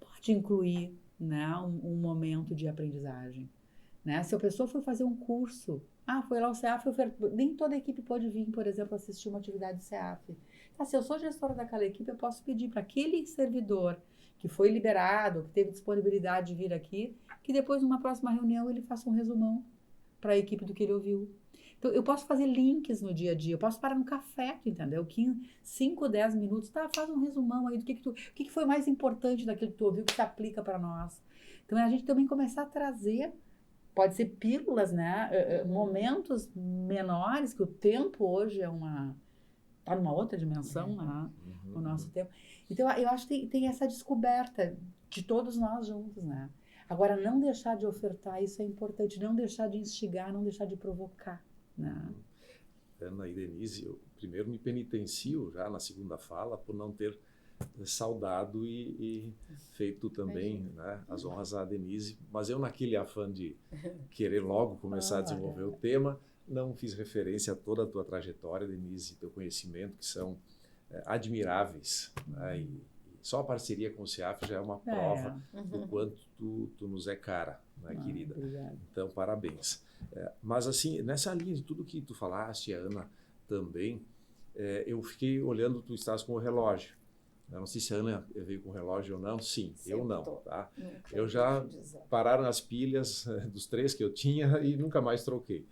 pode incluir, né, um momento de aprendizagem. Né? Se a pessoa for fazer um curso, foi lá o CEAF, nem toda a equipe pode vir, por exemplo, assistir uma atividade do CEAF. Se eu sou gestora daquela equipe, eu posso pedir para aquele servidor que foi liberado, que teve disponibilidade de vir aqui, que depois, numa próxima reunião, ele faça um resumão para a equipe do que ele ouviu. Então, eu posso fazer links no dia a dia, eu posso parar no café, entendeu? 5, 10 minutos, faz um resumão aí do que foi mais importante daquilo que tu ouviu, que se aplica para nós. Então, a gente também começar a trazer, pode ser pílulas, né? Momentos menores, que o tempo hoje está numa outra dimensão, né? O nosso tempo. Então, eu acho que tem essa descoberta de todos nós juntos, né? Agora, não deixar de ofertar, isso é importante, não deixar de instigar, não deixar de provocar, né? Ana e Denise, eu primeiro me penitencio já na segunda fala por não ter saudado e feito também, né, as honras à Denise, mas eu naquele afã de querer logo começar a desenvolver o tema, não fiz referência a toda a tua trajetória, Denise, teu conhecimento, que são admiráveis, né, e só a parceria com o CEAF já é uma prova do quanto tu nos é cara, né, querida? Obrigada. Então, parabéns. Mas assim, nessa linha de tudo que tu falaste, a Ana também, eu fiquei olhando, tu estás com o relógio. Eu não sei se a Ana veio com o relógio ou não. Sim, eu não, tá? Eu já pararam as pilhas dos 3 que eu tinha e nunca mais troquei.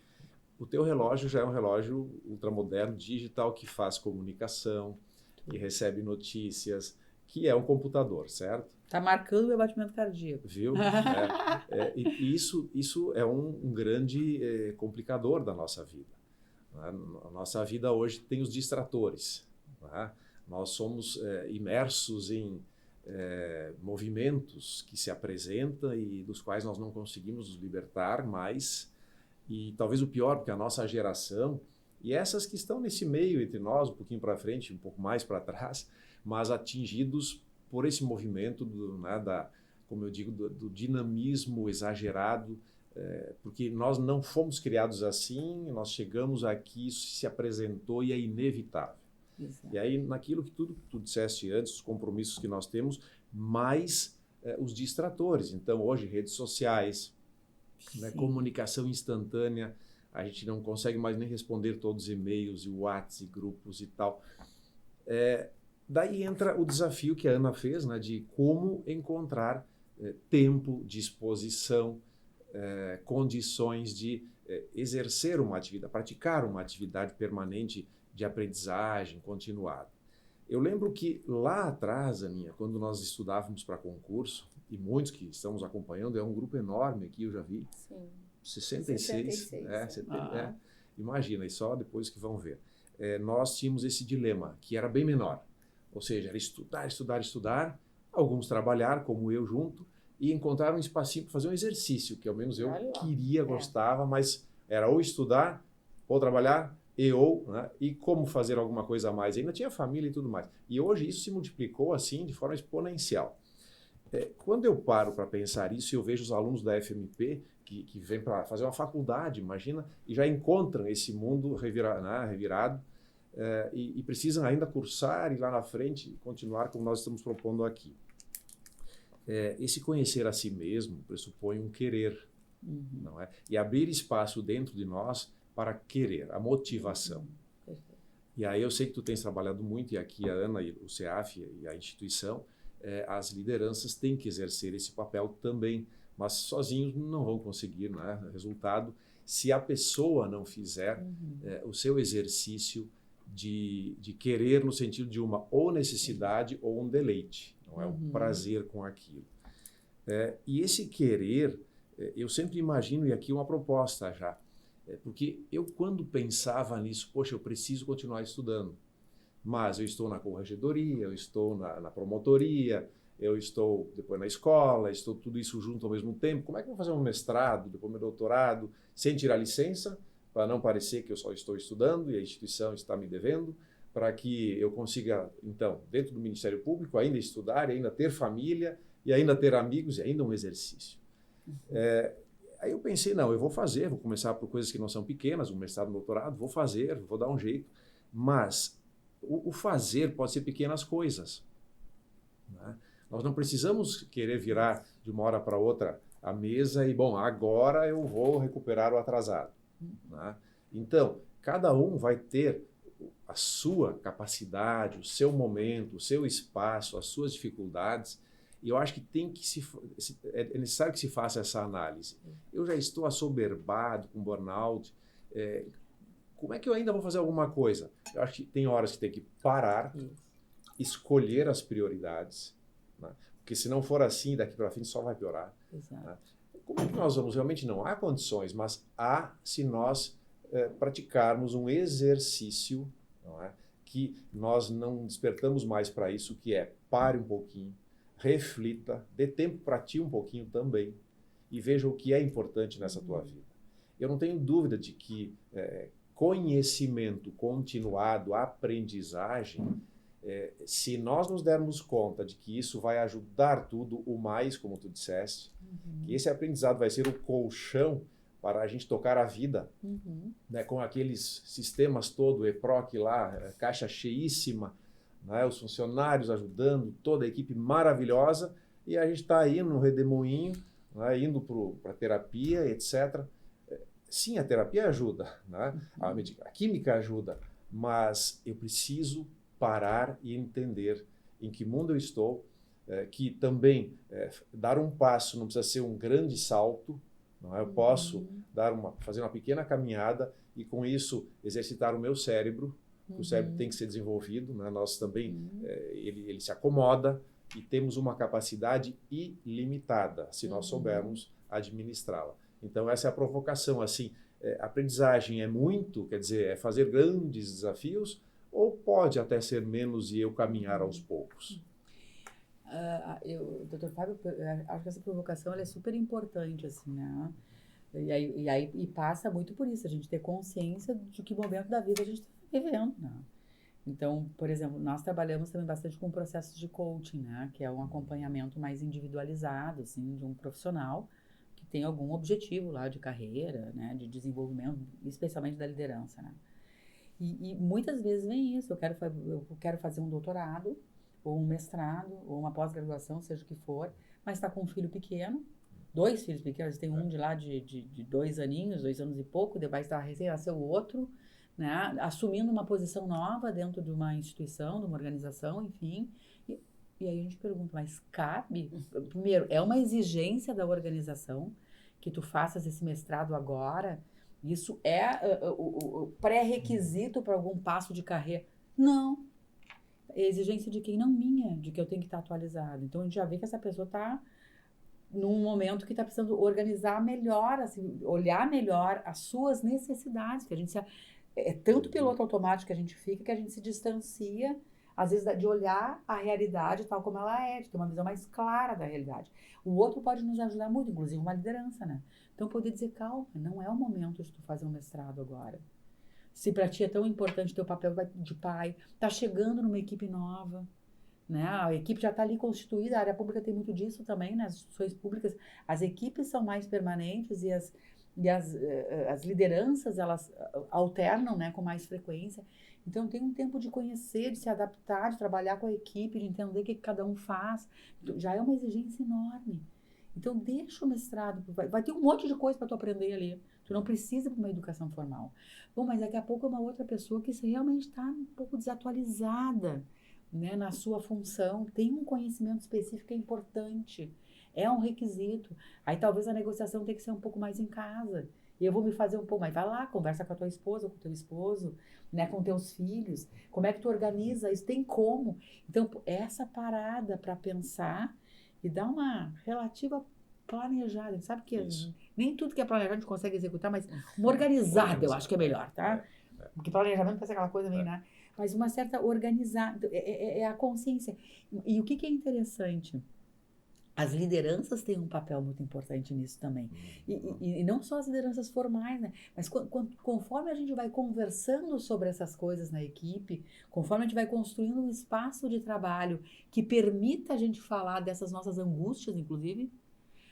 O teu relógio já é um relógio ultramoderno, digital, que faz comunicação, que recebe notícias, que é um computador, certo? Está marcando o meu batimento cardíaco. Viu? E isso é um grande complicador da nossa vida. A nossa vida hoje tem os distratores, né? Nós somos imersos em movimentos que se apresentam e dos quais nós não conseguimos nos libertar mais. E talvez o pior, porque a nossa geração, e essas que estão nesse meio entre nós, um pouquinho para frente, um pouco mais para trás, mas atingidos por esse movimento, como eu digo, do dinamismo exagerado, porque nós não fomos criados assim, nós chegamos aqui, isso se apresentou e é inevitável. Exato. E aí, naquilo que tudo que tu disseste antes, os compromissos que nós temos, mais os distratores. Então, hoje, redes sociais, né, comunicação instantânea, a gente não consegue mais nem responder todos os e-mails e WhatsApp, e grupos e tal. Daí entra o desafio que a Ana fez, né, de como encontrar tempo, disposição, condições de exercer uma atividade, praticar uma atividade permanente de aprendizagem continuada. Eu lembro que lá atrás, Aninha, quando nós estudávamos para concurso, e muitos que estamos acompanhando, é um grupo enorme aqui, eu já vi, sim. 66, 70, imagina, e só depois que vão ver. Nós tínhamos esse dilema, que era bem menor, ou seja, era estudar, alguns trabalhar, como eu junto, e encontrar um espacinho para fazer um exercício, que ao menos eu queria, gostava, mas era ou estudar, ou trabalhar, né? E como fazer alguma coisa a mais. Ainda tinha família e tudo mais. E hoje isso se multiplicou assim de forma exponencial. Quando eu paro para pensar isso, eu vejo os alunos da FMP que vêm para fazer uma faculdade, imagina, e já encontram esse mundo revirado e precisam ainda cursar e lá na frente continuar como nós estamos propondo aqui. Esse conhecer a si mesmo pressupõe um querer, não é? E abrir espaço dentro de nós para querer, a motivação. E aí eu sei que tu tens trabalhado muito, e aqui a Ana, o CEAF e a instituição, as lideranças têm que exercer esse papel também, mas sozinhos não vão conseguir, né, resultado se a pessoa não fizer o seu exercício de querer no sentido de uma ou necessidade ou um deleite, não é um prazer com aquilo. E esse querer, eu sempre imagino, e aqui uma proposta já, Porque eu, quando pensava nisso, poxa, eu preciso continuar estudando, mas eu estou na corregedoria, eu estou na promotoria, eu estou depois na escola, estou tudo isso junto ao mesmo tempo. Como é que eu vou fazer um mestrado, depois meu doutorado, sem tirar licença, para não parecer que eu só estou estudando e a instituição está me devendo, para que eu consiga, então, dentro do Ministério Público, ainda estudar, e ainda ter família, e ainda ter amigos, e ainda um exercício. Aí eu pensei, não, eu vou fazer, vou começar por coisas que não são pequenas, um mestrado, um doutorado, vou fazer, vou dar um jeito, mas o fazer pode ser pequenas coisas, né? Nós não precisamos querer virar de uma hora para outra a mesa e, bom, agora eu vou recuperar o atrasado, né? Então, cada um vai ter a sua capacidade, o seu momento, o seu espaço, as suas dificuldades. E eu acho que é necessário que se faça essa análise. Eu já estou assoberbado com burnout. Como é que eu ainda vou fazer alguma coisa? Eu acho que tem horas que tem que parar, escolher as prioridades, né? Porque se não for assim, daqui para frente só vai piorar. Exato. Né? Como é que nós vamos? Realmente não há condições, mas há se nós praticarmos um exercício, não é? Que nós não despertamos mais para isso, que é pare um pouquinho, reflita, dê tempo para ti um pouquinho também e veja o que é importante nessa tua vida. Eu não tenho dúvida de que conhecimento continuado, aprendizagem, se nós nos dermos conta de que isso vai ajudar tudo o mais, como tu disseste, que esse aprendizado vai ser o colchão para a gente tocar a vida, né, com aqueles sistemas todo, EPROC lá, caixa cheíssima, né, os funcionários ajudando, toda a equipe maravilhosa, e a gente está aí no redemoinho, né, indo para a terapia, etc. Sim, a terapia ajuda, né? A química ajuda, mas eu preciso parar e entender em que mundo eu estou, que também dar um passo não precisa ser um grande salto, não é? Eu posso fazer uma pequena caminhada e com isso exercitar o meu cérebro. O cérebro tem que ser desenvolvido, né? Nós também, ele se acomoda e temos uma capacidade ilimitada, se nós soubermos administrá-la. Então essa é a provocação, assim, aprendizagem é muito, quer dizer, é fazer grandes desafios, ou pode até ser menos e eu caminhar aos poucos? Doutor Fábio, acho que essa provocação ela é super importante, assim, né? E passa muito por isso, a gente ter consciência de que momento da vida a gente está vivendo, né? Então, por exemplo, nós trabalhamos também bastante com processos de coaching, né? Que é um acompanhamento mais individualizado, assim, de um profissional que tem algum objetivo lá de carreira, né? De desenvolvimento, especialmente da liderança, né? E muitas vezes vem isso, eu quero fazer um doutorado, ou um mestrado, ou uma pós-graduação, seja o que for, mas está com um filho pequeno, 2 filhos pequenos, tem um de lá de 2 aninhos, 2 anos e pouco, depois está recém-nasceu o outro, né, assumindo uma posição nova dentro de uma instituição, de uma organização, enfim. E aí a gente pergunta, mas cabe? Primeiro, é uma exigência da organização que tu faças esse mestrado agora? Isso é o pré-requisito para algum passo de carreira? Não. É exigência de quem? Não minha, de que eu tenho que estar atualizado. Então a gente já vê que essa pessoa está num momento que está precisando organizar melhor, assim, olhar melhor as suas necessidades, que a gente é tanto piloto automático que a gente fica que a gente se distancia, às vezes, de olhar a realidade tal como ela é, de ter uma visão mais clara da realidade. O outro pode nos ajudar muito, inclusive uma liderança, né? Então, poder dizer, calma, não é o momento de tu fazer um mestrado agora. Se para ti é tão importante teu papel de pai, tá chegando numa equipe nova, né? A equipe já está ali constituída, a área pública tem muito disso também, nas instituições públicas, as equipes são mais permanentes e as lideranças, elas alternam, né, com mais frequência. Então, tem um tempo de conhecer, de se adaptar, de trabalhar com a equipe, de entender o que cada um faz. Já é uma exigência enorme. Então, deixa o mestrado, vai ter um monte de coisa para tu aprender ali. Tu não precisa de uma educação formal. Bom, mas daqui a pouco é uma outra pessoa que realmente está um pouco desatualizada, né, na sua função, tem um conhecimento específico que é importante, é um requisito. Aí talvez a negociação tenha que ser um pouco mais em casa. E eu vou me fazer um pouco, mas vai lá, conversa com a tua esposa, com o teu esposo, né, com teus filhos. Como é que tu organiza isso? Tem como? Então, essa parada para pensar e dar uma relativa planejada. A gente sabe que nem tudo que é planejado a gente consegue executar, mas uma organizada eu acho que é melhor, tá? Porque planejamento parece aquela coisa meio, né? Mas uma certa organizada, é a consciência. E o que é interessante? As lideranças têm um papel muito importante nisso também. E não só as lideranças formais, né? Mas conforme a gente vai conversando sobre essas coisas na equipe, conforme a gente vai construindo um espaço de trabalho que permita a gente falar dessas nossas angústias, inclusive.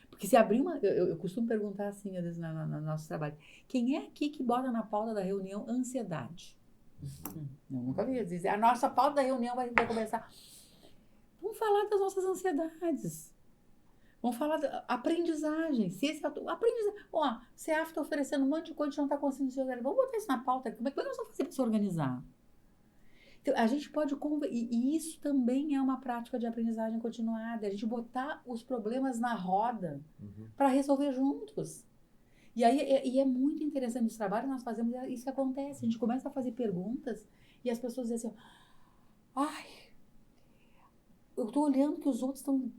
Porque se abrir uma... Eu costumo perguntar assim, às vezes, no nosso trabalho. Quem é aqui que bota na pauta da reunião ansiedade? Eu nunca vi dizer. A nossa pauta da reunião vai começar... Vamos falar das nossas ansiedades. Vamos falar da aprendizagem. Se esse aprendizagem. Ó, CEAF está oferecendo um monte de coisa, a gente não está conseguindo se organizar. Vamos botar isso na pauta. Como é que nós vamos fazer para se organizar? Então, a gente pode. E isso também é uma prática de aprendizagem continuada. A gente botar os problemas na roda para resolver juntos. E aí é muito interessante nos trabalhos nós fazemos isso que acontece. A gente começa a fazer perguntas e as pessoas dizem assim: ai, eu estou olhando que os outros estão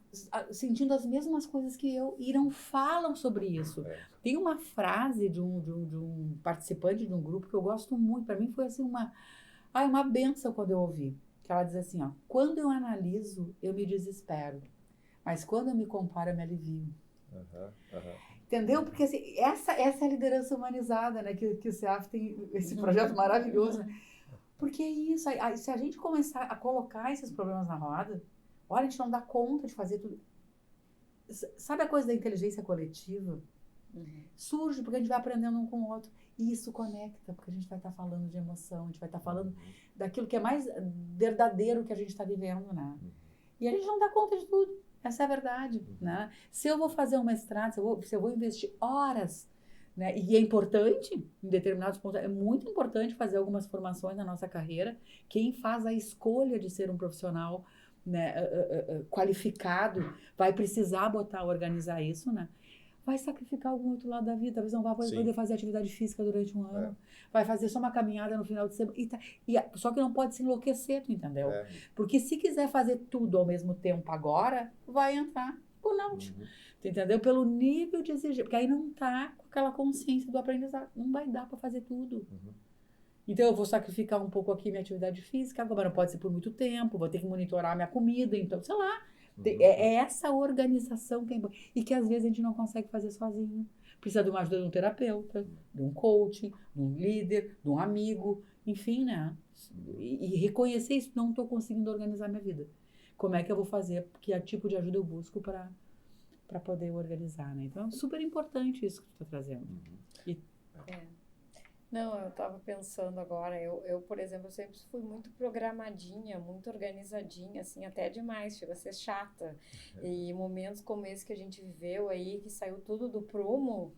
sentindo as mesmas coisas que eu e não falam sobre isso. Tem uma frase de um participante de um grupo que eu gosto muito. Para mim foi assim uma bênção quando eu ouvi. Que ela diz assim, ó: quando eu analiso, eu me desespero. Mas quando eu me comparo, eu me alivio. Entendeu? Porque assim, essa é a liderança humanizada, né? Que o CEAF tem esse projeto maravilhoso. Né? Porque é isso. Se a gente começar a colocar esses problemas na roda, olha, a gente não dá conta de fazer tudo. Sabe a coisa da inteligência coletiva? Surge porque a gente vai aprendendo um com o outro. E isso conecta, porque a gente vai estar falando de emoção, a gente vai estar falando daquilo que é mais verdadeiro que a gente está vivendo, né? E a gente não dá conta de tudo. Essa é a verdade, né? Se eu vou fazer um mestrado, se eu vou investir horas, né? E é importante, em determinados pontos, é muito importante fazer algumas formações na nossa carreira. Quem faz a escolha de ser um profissional, né, qualificado, vai precisar organizar isso, né? Vai sacrificar algum outro lado da vida, talvez não vá poder fazer atividade física durante um ano, vai fazer só uma caminhada no final de semana, só que não pode se enlouquecer, tu entendeu? Porque se quiser fazer tudo ao mesmo tempo agora, vai entrar burnout, tu entendeu? Pelo nível de exigência, porque aí não tá com aquela consciência do aprendizado, não vai dar para fazer tudo. Então eu vou sacrificar um pouco aqui minha atividade física, agora não pode ser por muito tempo, vou ter que monitorar minha comida, então, sei lá. É essa organização que é importante. E que às vezes a gente não consegue fazer sozinho. Precisa de uma ajuda de um terapeuta, de um coach, de um líder, de um amigo, enfim, né? E reconhecer isso, não estou conseguindo organizar minha vida. Como é que eu vou fazer? Que tipo de ajuda eu busco para poder organizar, né? Então é super importante isso que tu está trazendo. Não, eu estava pensando agora, eu, por exemplo, eu sempre fui muito programadinha, muito organizadinha, assim, até demais, chega a ser chata. E momentos como esse que a gente viveu aí, que saiu tudo do prumo,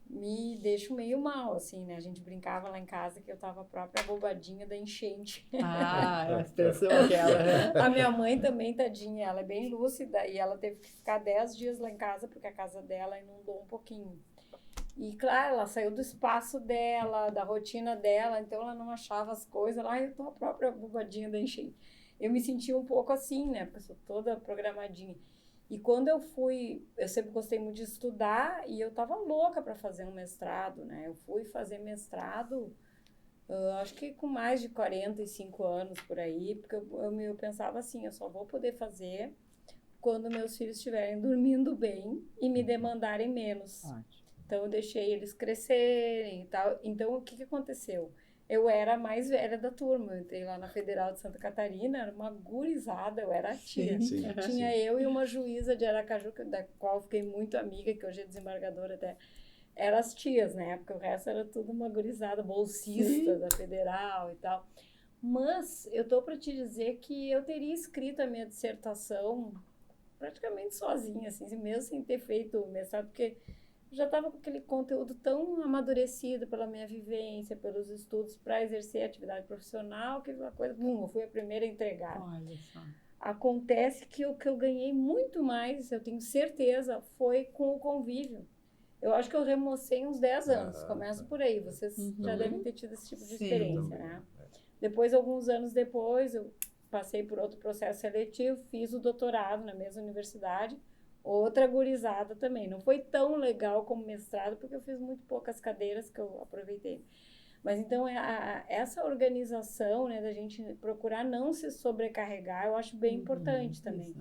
me deixam meio mal, assim, né? A gente brincava lá em casa que eu tava a própria bobadinha da enchente. A expressão aquela. A minha mãe também, tadinha, ela é bem lúcida e ela teve que ficar 10 dias lá em casa porque a casa dela inundou um pouquinho. E, claro, ela saiu do espaço dela, da rotina dela, então ela não achava as coisas. Lá eu tô a própria bobadinha da enchente. Eu me senti um pouco assim, né? Porque eu sou toda programadinha. E quando eu sempre gostei muito de estudar e eu tava louca para fazer um mestrado, né? Eu fui fazer mestrado, acho que com mais de 45 anos por aí, porque eu pensava assim, eu só vou poder fazer quando meus filhos estiverem dormindo bem e me demandarem menos. Ótimo. Então, eu deixei eles crescerem e tal. Então, o que aconteceu? Eu era a mais velha da turma. Eu entrei lá na Federal de Santa Catarina, era uma gurizada, eu era a tia. Tinha eu e uma juíza de Aracaju, da qual eu fiquei muito amiga, que hoje é desembargadora até. Eram as tias, né? Porque o resto era tudo uma gurizada, bolsista da Federal e tal. Mas, eu tô para te dizer que eu teria escrito a minha dissertação praticamente sozinha, assim, mesmo sem ter feito o mestrado, porque já estava com aquele conteúdo tão amadurecido pela minha vivência, pelos estudos para exercer a atividade profissional, que uma coisa, eu fui a primeira a entregar. Olha só. Acontece que o que eu ganhei muito mais, eu tenho certeza, foi com o convívio. Eu acho que eu remocei uns 10 anos, começo por aí, vocês já devem ter tido esse tipo de experiência, né? Depois, alguns anos depois, eu passei por outro processo seletivo, fiz o doutorado na mesma universidade, outra gurizada também. Não foi tão legal como mestrado, porque eu fiz muito poucas cadeiras que eu aproveitei. Mas então essa organização, né, da gente procurar não se sobrecarregar, eu acho bem importante também.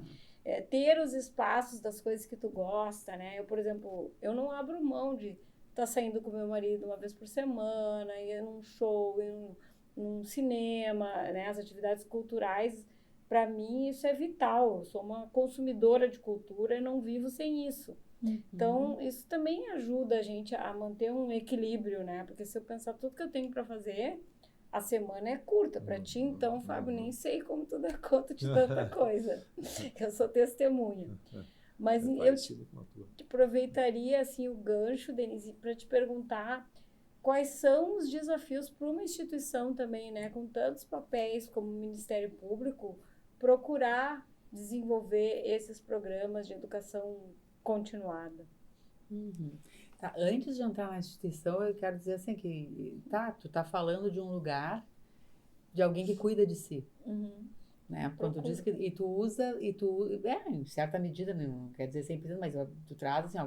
Ter os espaços das coisas que tu gosta, né? Eu, por exemplo, eu não abro mão de estar saindo com meu marido uma vez por semana, ir num show, ir num cinema, né? As atividades culturais, para mim, isso é vital. Eu sou uma consumidora de cultura e não vivo sem isso. Então, isso também ajuda a gente a manter um equilíbrio, né? Porque se eu pensar tudo que eu tenho para fazer, a semana é curta. Para ti, então, Fábio, nem sei como tu dá conta de tanta coisa. Eu sou testemunha. Mas eu aproveitaria assim, o gancho, Denise, para te perguntar quais são os desafios para uma instituição também, né? Com tantos papéis como o Ministério Público, procurar desenvolver esses programas de educação continuada. Tá, antes de entrar na instituição, eu quero dizer assim que tu tá falando de um lugar de alguém que cuida de si, né? Quando tu diz que em certa medida, não quer dizer sempre, mas tu traz assim,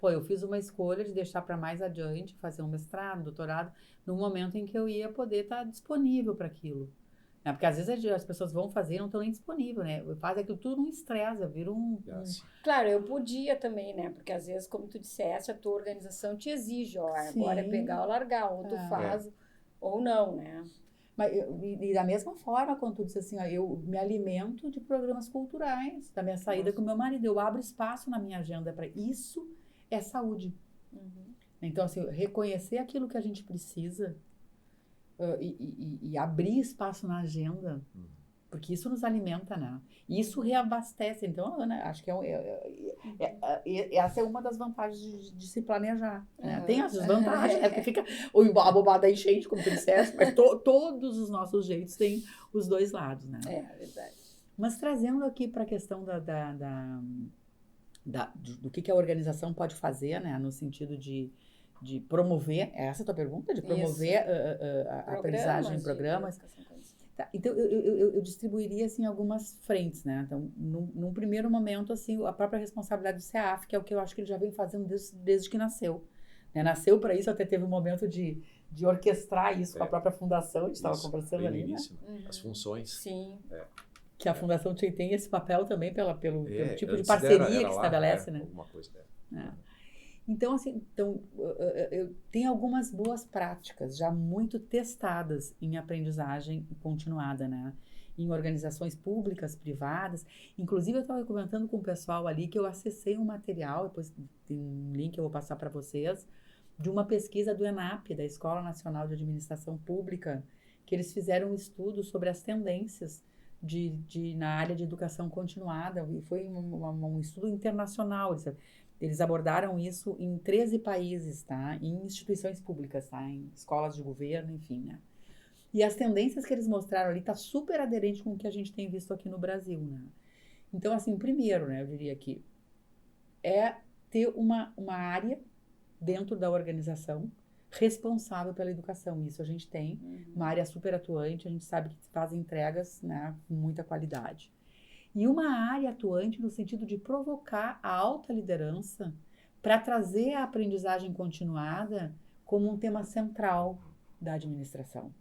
eu fiz uma escolha de deixar para mais adiante, fazer um mestrado, doutorado, no momento em que eu ia poder estar disponível para aquilo. Porque às vezes as pessoas vão fazer e não estão nem disponíveis, né? Faz aquilo tudo num estresse, vira Claro, eu podia também, né? Porque às vezes, como tu disseste, a tua organização te exige, agora é pegar ou largar, ou tu faz ou não, né? Mas e da mesma forma, quando tu disse assim, eu me alimento de programas culturais, da minha saída com meu marido, eu abro espaço na minha agenda para isso, é saúde. Então, assim, reconhecer aquilo que a gente precisa e abrir espaço na agenda, porque isso nos alimenta, né? Isso reabastece. Então, Ana, acho que essa é uma das vantagens de se planejar. Né? Tem as desvantagens, né? Porque fica a bobada enchente, como tu disseste, mas todos os nossos jeitos têm os dois lados, né? É verdade. Mas trazendo aqui para a questão do que a organização pode fazer, né? No sentido de promover, essa é a tua pergunta? De promover a aprendizagem em programas? Tá, então, eu distribuiria, assim, algumas frentes, né? Então, num primeiro momento, assim, a própria responsabilidade do CEAF, que é o que eu acho que ele já vem fazendo desde que nasceu. Né? Nasceu para isso, até teve um momento de orquestrar isso com a própria fundação, a gente estava conversando ali, início, né? As funções. Sim. Que a fundação tem esse papel também pelo tipo de parceria que estabelece, né? Alguma coisa dela. Então, assim, eu tenho algumas boas práticas já muito testadas em aprendizagem continuada, né? Em organizações públicas, privadas. Inclusive, eu estava comentando com o pessoal ali que eu acessei um material, depois tem um link que eu vou passar para vocês, de uma pesquisa do ENAP, da Escola Nacional de Administração Pública, que eles fizeram um estudo sobre as tendências na área de educação continuada, e foi um estudo internacional. Eles abordaram isso em 13 países, tá? Em instituições públicas, tá? Em escolas de governo, enfim, né? E as tendências que eles mostraram ali tá super aderente com o que a gente tem visto aqui no Brasil, né? Então, assim, primeiro, né, eu diria que é ter uma área dentro da organização responsável pela educação. Isso a gente tem, uma área super atuante, a gente sabe que faz entregas, né, com muita qualidade. E uma área atuante no sentido de provocar a alta liderança para trazer a aprendizagem continuada como um tema central da administração.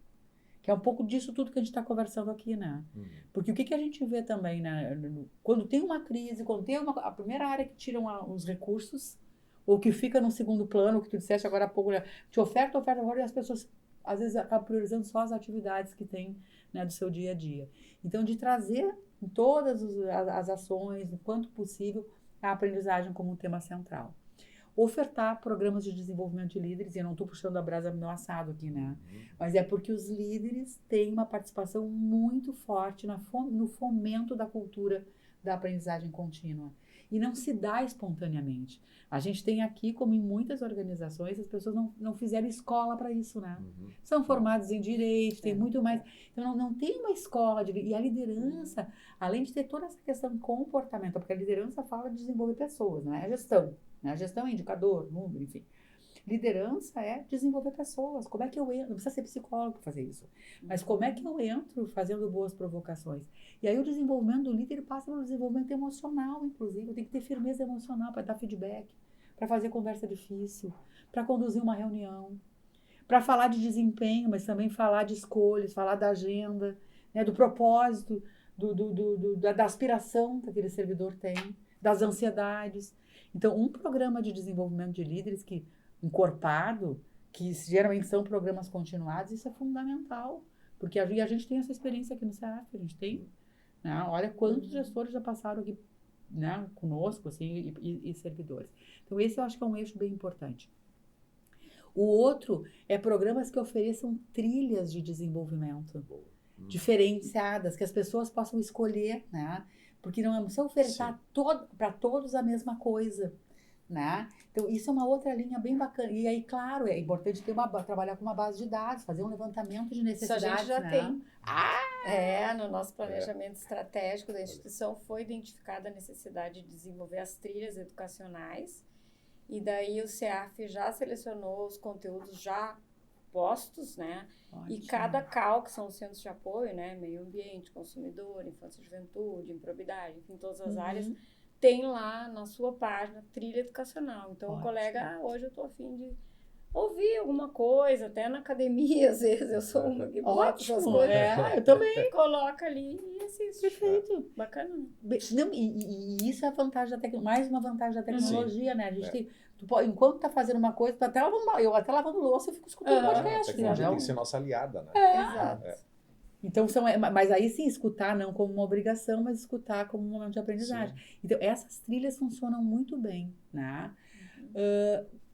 Que é um pouco disso tudo que a gente está conversando aqui, né? Porque o que a gente vê também, né? Quando tem uma crise, quando tem a primeira área que tiram os recursos, ou que fica no segundo plano, o que tu disseste agora há pouco, né? Te oferta, e as pessoas às vezes acabam priorizando só as atividades que tem, né, do seu dia a dia. Então, de trazer em todas as ações, o quanto possível, a aprendizagem como um tema central. Ofertar programas de desenvolvimento de líderes, e eu não estou puxando a brasa no meu assado aqui, né? Mas é porque os líderes têm uma participação muito forte no fomento da cultura da aprendizagem contínua. E não se dá espontaneamente. A gente tem aqui, como em muitas organizações, as pessoas não fizeram escola para isso, né? São formados em direito, tem muito mais. Então, não tem uma escola. E a liderança, além de ter toda essa questão comportamental, porque a liderança fala de desenvolver pessoas, não é a gestão. Né? A gestão é indicador, número, enfim. Liderança é desenvolver pessoas. Como é que eu entro? Não precisa ser psicólogo para fazer isso. Mas como é que eu entro fazendo boas provocações? E aí o desenvolvimento do líder passa pelo desenvolvimento emocional, inclusive. Eu tenho que ter firmeza emocional para dar feedback, para fazer conversa difícil, para conduzir uma reunião, para falar de desempenho, mas também falar de escolhas, falar da agenda, né, do propósito, da aspiração que aquele servidor tem, das ansiedades. Então, um programa de desenvolvimento de líderes encorpado, que geralmente são programas continuados, isso é fundamental. Porque a gente tem essa experiência aqui no CEAF, a gente tem, né? Olha quantos gestores já passaram aqui, né, conosco, assim, e servidores. Então, esse eu acho que é um eixo bem importante. O outro é programas que ofereçam trilhas de desenvolvimento diferenciadas, que as pessoas possam escolher, né? Porque não precisa ofertar para todos a mesma coisa, né? Então, isso é uma outra linha bem bacana. E aí, claro, é importante trabalhar com uma base de dados, fazer um levantamento de necessidades. Isso a gente já né? tem. No nosso planejamento estratégico da instituição foi identificada a necessidade de desenvolver as trilhas educacionais. E daí o CEAF já selecionou os conteúdos já postos, né? Ótimo. E cada CAL, que são os centros de apoio, né? Meio ambiente, consumidor, infância e juventude, improbidade, enfim, todas as áreas, tem lá na sua página trilha educacional. Então, o colega, hoje eu estou a fim de ouvir alguma coisa, até na academia, às vezes, eu sou uma que bota essas coisas. Eu também. Coloca ali e assiste. Perfeito. Bacana. Não, e isso é a vantagem da tecnologia, mais uma vantagem da tecnologia, né? A gente tem, enquanto tá fazendo uma coisa, eu até lavando louça, eu fico escutando podcast. A tecnologia tem que ser nossa aliada, né? Exato. Então, mas aí sim, escutar não como uma obrigação, mas escutar como um momento de aprendizagem. Então, essas trilhas funcionam muito bem, né?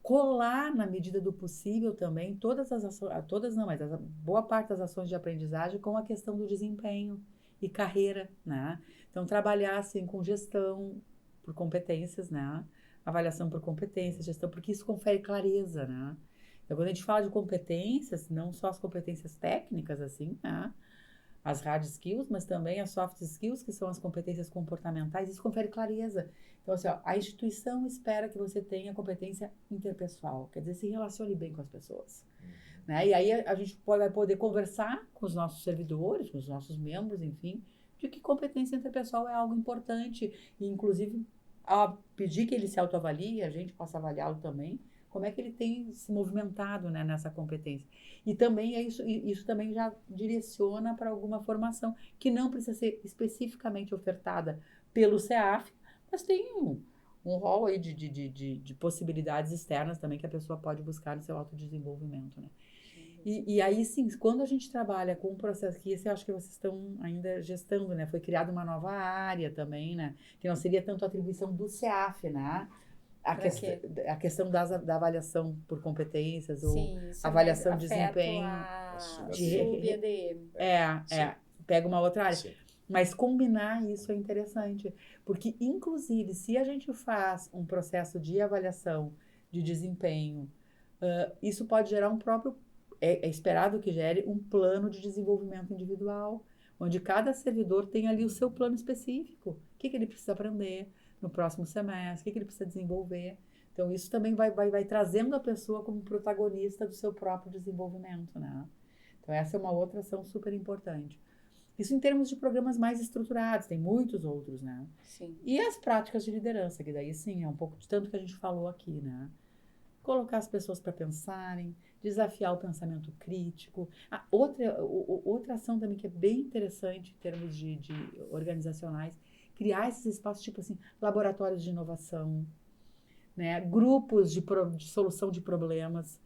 Colar, na medida do possível também, todas as ações, mas a boa parte das ações de aprendizagem com a questão do desempenho e carreira, né? Então, trabalhar assim com gestão por competências, né? Avaliação por competências, gestão, porque isso confere clareza, né? Então, quando a gente fala de competências, não só as competências técnicas, assim, né? As hard skills, mas também as soft skills, que são as competências comportamentais, isso confere clareza. Então, assim, a instituição espera que você tenha competência interpessoal, quer dizer, se relacione bem com as pessoas. Né? E aí a gente vai poder conversar com os nossos servidores, com os nossos membros, enfim, de que competência interpessoal é algo importante. E, inclusive, ao pedir que ele se autoavalie, a gente possa avaliá-lo também, como é que ele tem se movimentado, né, nessa competência. E também isso também já direciona para alguma formação que não precisa ser especificamente ofertada pelo CEAF, mas tem um rol aí de possibilidades externas também que a pessoa pode buscar no seu autodesenvolvimento, né? E aí, sim, quando a gente trabalha com um processo que esse eu acho que vocês estão ainda gestando, né? Foi criada uma nova área também, né? Que não seria tanto a atribuição do CEAF, né? A questão da avaliação por competências ou avaliação de desempenho. Sub-EDM. Pega uma outra área. Sim. Mas combinar isso é interessante, porque, inclusive, se a gente faz um processo de avaliação de desempenho, isso pode gerar um próprio, é esperado que gere um plano de desenvolvimento individual, onde cada servidor tem ali o seu plano específico. O que ele precisa aprender no próximo semestre, o que ele precisa desenvolver. Então, isso também vai trazendo a pessoa como protagonista do seu próprio desenvolvimento, né? Então, essa é uma outra ação super importante. Isso em termos de programas mais estruturados, tem muitos outros, né? Sim. E as práticas de liderança, que daí, sim, é um pouco de tanto que a gente falou aqui, né? Colocar as pessoas para pensarem, desafiar o pensamento crítico. Outra ação também que é bem interessante em termos de organizacionais, criar esses espaços, tipo assim, laboratórios de inovação, né? Grupos de solução de problemas,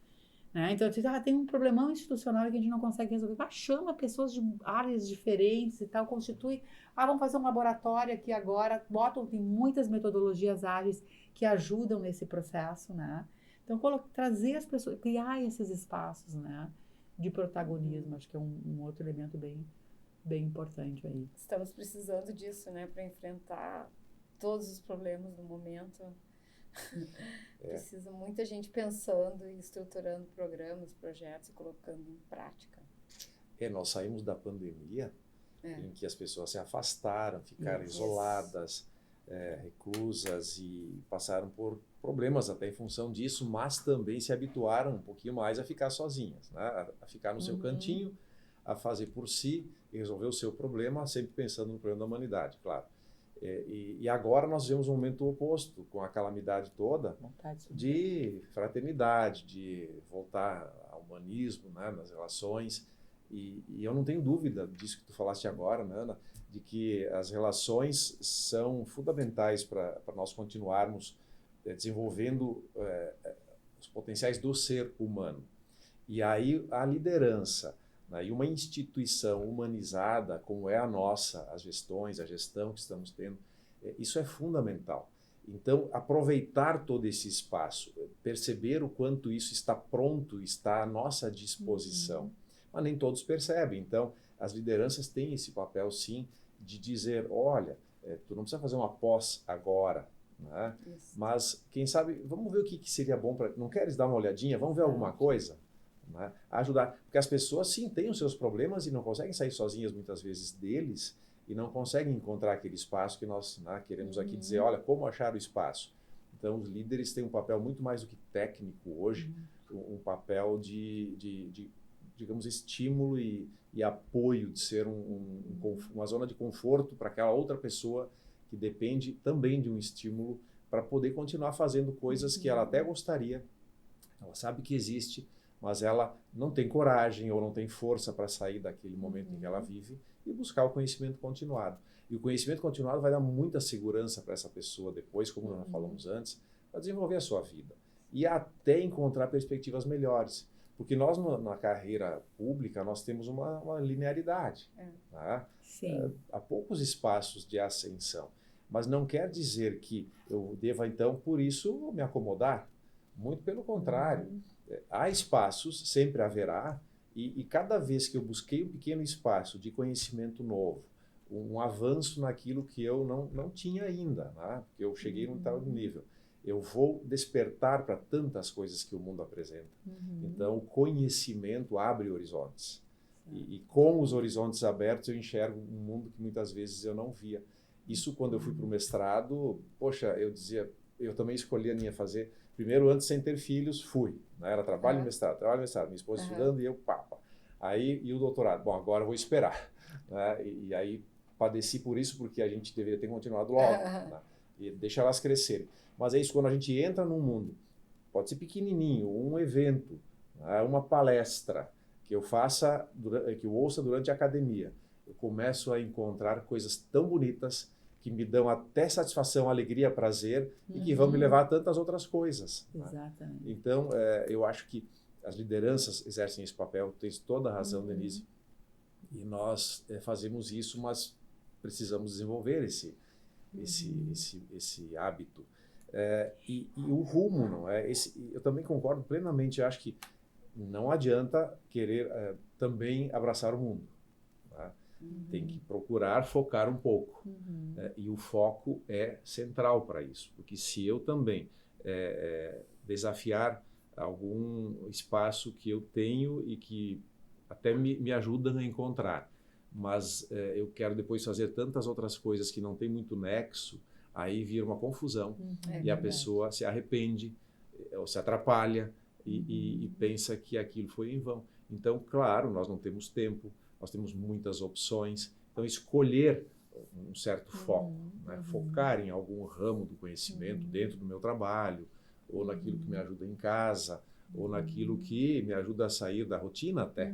né? Então, tem um problemão institucional que a gente não consegue resolver. Chama pessoas de áreas diferentes e tal, constitui. Vamos fazer um laboratório aqui agora. Tem muitas metodologias ágeis que ajudam nesse processo, né? Então, trazer as pessoas, criar esses espaços, né? De protagonismo, acho que é um outro elemento bem importante aí. Estamos precisando disso, né? Para enfrentar todos os problemas do momento. Precisa muita gente pensando e estruturando programas, projetos e colocando em prática. Nós saímos da pandemia em que as pessoas se afastaram, ficaram isoladas, reclusas e passaram por problemas até em função disso, mas também se habituaram um pouquinho mais a ficar sozinhas, né? A ficar no seu cantinho, a fazer por si e resolver o seu problema, sempre pensando no problema da humanidade, claro. E agora nós vemos um momento oposto, com a calamidade toda, de fraternidade, de voltar ao humanismo, né, nas relações. E eu não tenho dúvida disso que tu falaste agora, né, Ana, de que as relações são fundamentais para nós continuarmos desenvolvendo os potenciais do ser humano. E aí a liderança, né, e uma instituição humanizada como é a nossa, as gestões, a gestão que estamos tendo, isso é fundamental. Então, aproveitar todo esse espaço, perceber o quanto isso está pronto, está à nossa disposição. Mas nem todos percebem. Então, as lideranças têm esse papel, sim, de dizer, olha, tu não precisa fazer uma pós agora, né? Mas, quem sabe, vamos ver o que seria bom para... Não queres dar uma olhadinha? Vamos ver alguma coisa? Né? Ajudar. Porque as pessoas, sim, têm os seus problemas e não conseguem sair sozinhas, muitas vezes, deles, e não conseguem encontrar aquele espaço que nós, né, queremos aqui dizer, olha, como achar o espaço. Então, os líderes têm um papel muito mais do que técnico hoje, um papel de digamos, estímulo e apoio, de ser uma zona de conforto para aquela outra pessoa que depende também de um estímulo para poder continuar fazendo coisas que ela até gostaria, ela sabe que existe, mas ela não tem coragem ou não tem força para sair daquele momento em que ela vive e buscar o conhecimento continuado. E o conhecimento continuado vai dar muita segurança para essa pessoa depois, como nós falamos antes, para desenvolver a sua vida e até encontrar perspectivas melhores. Porque nós, na carreira pública, nós temos uma linearidade. Tá? Sim. Há poucos espaços de ascensão. Mas não quer dizer que eu deva, então, por isso, me acomodar. Muito pelo contrário. Há espaços, sempre haverá, e cada vez que eu busquei um pequeno espaço de conhecimento novo, um avanço naquilo que eu não tinha ainda, né? Porque eu cheguei num tal nível, eu vou despertar para tantas coisas que o mundo apresenta. Então, o conhecimento abre horizontes. E com os horizontes abertos, eu enxergo um mundo que muitas vezes eu não via. Isso, quando eu fui para o mestrado, poxa, eu dizia, eu também escolhia fazer, primeiro, antes sem ter filhos, fui. Né? Era trabalho e mestrado, minha esposa estudando e eu, papa. Aí, e o doutorado? Bom, agora eu vou esperar. Né? E aí, padeci por isso, porque a gente deveria ter continuado logo. Né? E deixa elas crescerem. Mas é isso, quando a gente entra num mundo, pode ser pequenininho, um evento, né, uma palestra que eu faça, que eu ouça durante a academia, eu começo a encontrar coisas tão bonitas que me dão até satisfação, alegria, prazer e que vão me levar a tantas outras coisas. Exatamente. Né? Então, eu acho que as lideranças exercem esse papel, tens toda a razão, Denise, e nós fazemos isso, mas precisamos desenvolver esse hábito. E o rumo, não é? Eu também concordo plenamente, eu acho que não adianta querer também abraçar o mundo. Tá? Tem que procurar focar um pouco. E o foco é central para isso, porque se eu também desafiar algum espaço que eu tenho e que até me ajuda a encontrar, mas eu quero depois fazer tantas outras coisas que não tem muito nexo, aí vira uma confusão e a pessoa se arrepende ou se atrapalha e pensa que aquilo foi em vão. Então, claro, nós não temos tempo, nós temos muitas opções, então escolher um certo foco, né? Focar em algum ramo do conhecimento dentro do meu trabalho, ou naquilo que me ajuda em casa, ou naquilo que me ajuda a sair da rotina até.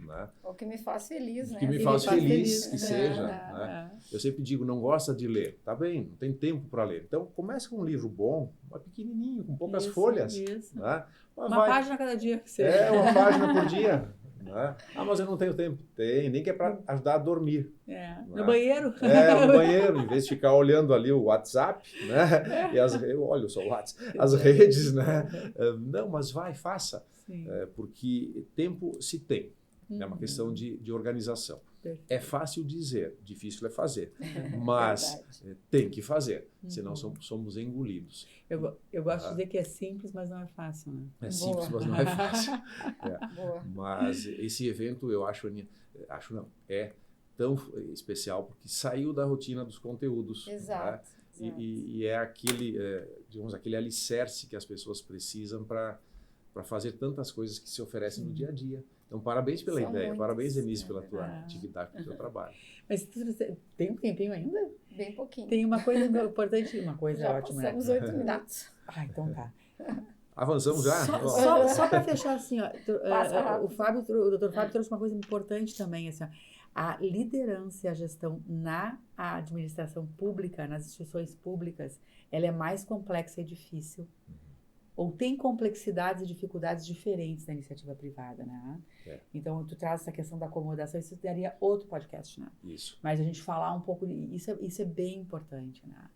Né? Ou que me faz feliz, né? Que me faz feliz, que seja. Né? Eu sempre digo, não gosta de ler. Tá bem, não tem tempo para ler. Então, comece com um livro bom, mas pequenininho, com poucas folhas. Né? Uma página cada dia. Que seja. Uma página por dia. Né? mas eu não tenho tempo. Tem, nem que é para ajudar a dormir. No banheiro? No banheiro, em vez de ficar olhando ali o WhatsApp, né? Eu olho só o WhatsApp, as redes, né? Não, mas faça. Porque tempo se tem. É uma questão de organização. Perfeito. É fácil dizer, difícil é fazer. Mas tem que fazer, senão somos engolidos. Eu gosto de dizer que é simples, mas não é fácil. Né? É simples, mas não é fácil. Mas esse evento, eu acho não, é tão especial porque saiu da rotina dos conteúdos. Exato. Né? e é aquele, digamos, aquele alicerce que as pessoas precisam para fazer tantas coisas que se oferecem no dia a dia. Então, parabéns pela São ideia. muitas. Parabéns, Denise, pela tua atividade, pelo teu trabalho. Mas tem um tempinho ainda? Bem pouquinho. Tem uma coisa importante, uma coisa Já ótima. passamos 8 minutos. Ah, então tá. Avançamos já? Só para fechar assim, ó, Passa rápido. o Dr. Fábio trouxe uma coisa importante também, assim, ó, a liderança e a gestão na administração pública, nas instituições públicas, ela é mais complexa e difícil. Ou tem complexidades e dificuldades diferentes da iniciativa privada, né? Então, tu traz essa questão da acomodação, isso daria outro podcast, né? Isso. Mas a gente falar um pouco, isso é bem importante, né?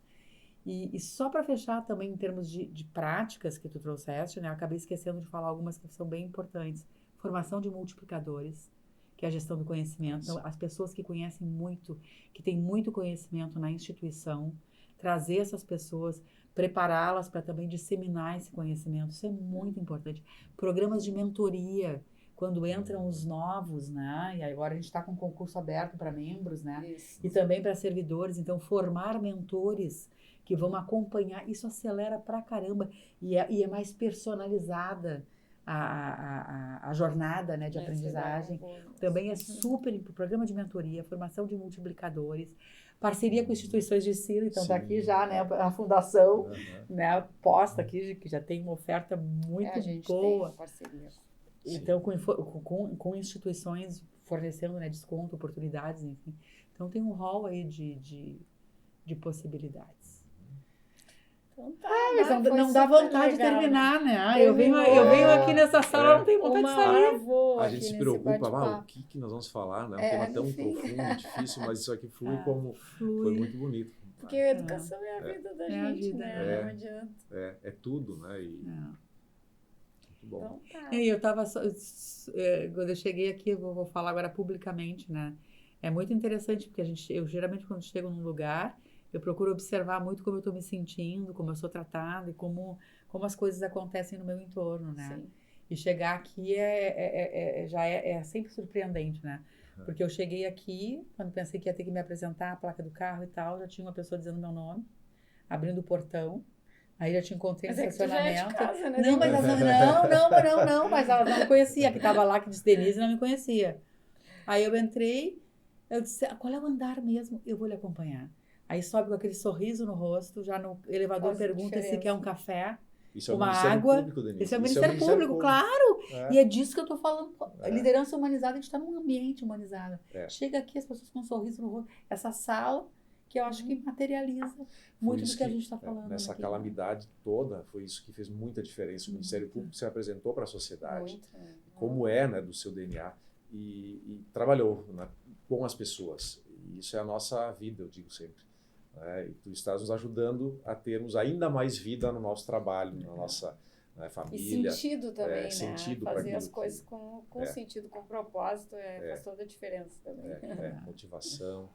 E só para fechar também em termos de práticas que tu trouxeste, né? Eu acabei esquecendo de falar algumas que são bem importantes. Formação de multiplicadores, que é a gestão do conhecimento. Então, as pessoas que conhecem muito, que têm muito conhecimento na instituição, trazer essas pessoas, prepará-las para também disseminar esse conhecimento. Isso é muito importante. Programas de mentoria, quando entram os novos, né? E agora a gente está com um concurso aberto para membros, né? Isso. E também para servidores. Então, formar mentores que vão acompanhar, isso acelera pra caramba e é mais personalizada a jornada, né, de aprendizagem. Também é super, programa de mentoria, formação de multiplicadores, parceria com instituições de ensino, então está aqui já, né, a fundação, né, posta aqui, que já tem uma oferta muito a gente boa. tem parceria. Então, com instituições fornecendo, né, desconto, oportunidades, enfim. Então tem um rol aí de possibilidades. Então tá, Mas não dá vontade de terminar, né? Eu venho aqui nessa sala, não tenho vontade de sair. A gente se preocupa, o que nós vamos falar, né? Um tema tão profundo, difícil, mas isso aqui flui foi muito bonito. Porque a educação é a vida da gente, né? Não adianta. É tudo, né? Muito bom. Então, tá. E eu tava quando eu cheguei aqui, eu vou falar agora publicamente, né? É muito interessante, porque eu geralmente quando chego num lugar, eu procuro observar muito como eu estou me sentindo, como eu sou tratada e como as coisas acontecem no meu entorno, né? Sim. E chegar aqui já é sempre surpreendente, né? Porque eu cheguei aqui, quando pensei que ia ter que me apresentar a placa do carro e tal, já tinha uma pessoa dizendo meu nome, abrindo o portão. Aí já te encontrei no estacionamento. Já é de casa, né? Não, mas não, mas ela não me conhecia, que estava lá, que disse Denise, não me conhecia. Aí eu entrei, eu disse, qual é o andar mesmo? Eu vou lhe acompanhar. Aí sobe com aquele sorriso no rosto, já no elevador pergunta se quer um café, uma água. Público, Denise. Isso é o Ministério Público, claro! E é disso que eu estou falando. Liderança humanizada, a gente está num ambiente humanizado. Chega aqui, as pessoas com um sorriso no rosto. Essa sala, que eu acho que materializa muito do que a gente está falando. Nessa aqui, calamidade toda, foi isso que fez muita diferença. O Ministério Público se apresentou para a sociedade, como né, do seu DNA, e trabalhou, né, com as pessoas. E isso é a nossa vida, eu digo sempre. E tu estás nos ajudando a termos ainda mais vida no nosso trabalho, na nossa família. E sentido também, né? Sentido fazer as coisas com sentido, com propósito, faz toda a diferença também. Motivação.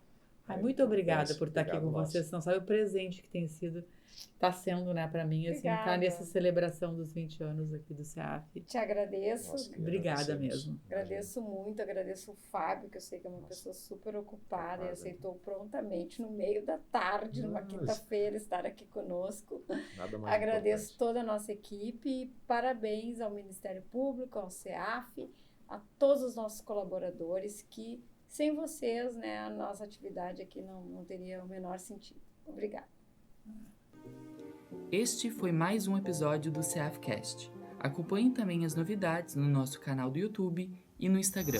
Muito obrigada por estar aqui com vocês. Você não sabe o presente que está sendo, né, para mim, assim, estar nessa celebração dos 20 anos aqui do CEAF. Te agradeço. Obrigada mesmo. Agradeço muito, agradeço o Fábio, que eu sei que é uma pessoa super ocupada e aceitou prontamente no meio da tarde, numa quinta-feira, estar aqui conosco. Nada mais agradeço importante. toda a nossa equipe e parabéns ao Ministério Público, ao CEAF, a todos os nossos colaboradores que sem vocês, né, a nossa atividade aqui não teria o menor sentido. Obrigada. Este foi mais um episódio do CEAFcast. Acompanhe também as novidades no nosso canal do YouTube e no Instagram.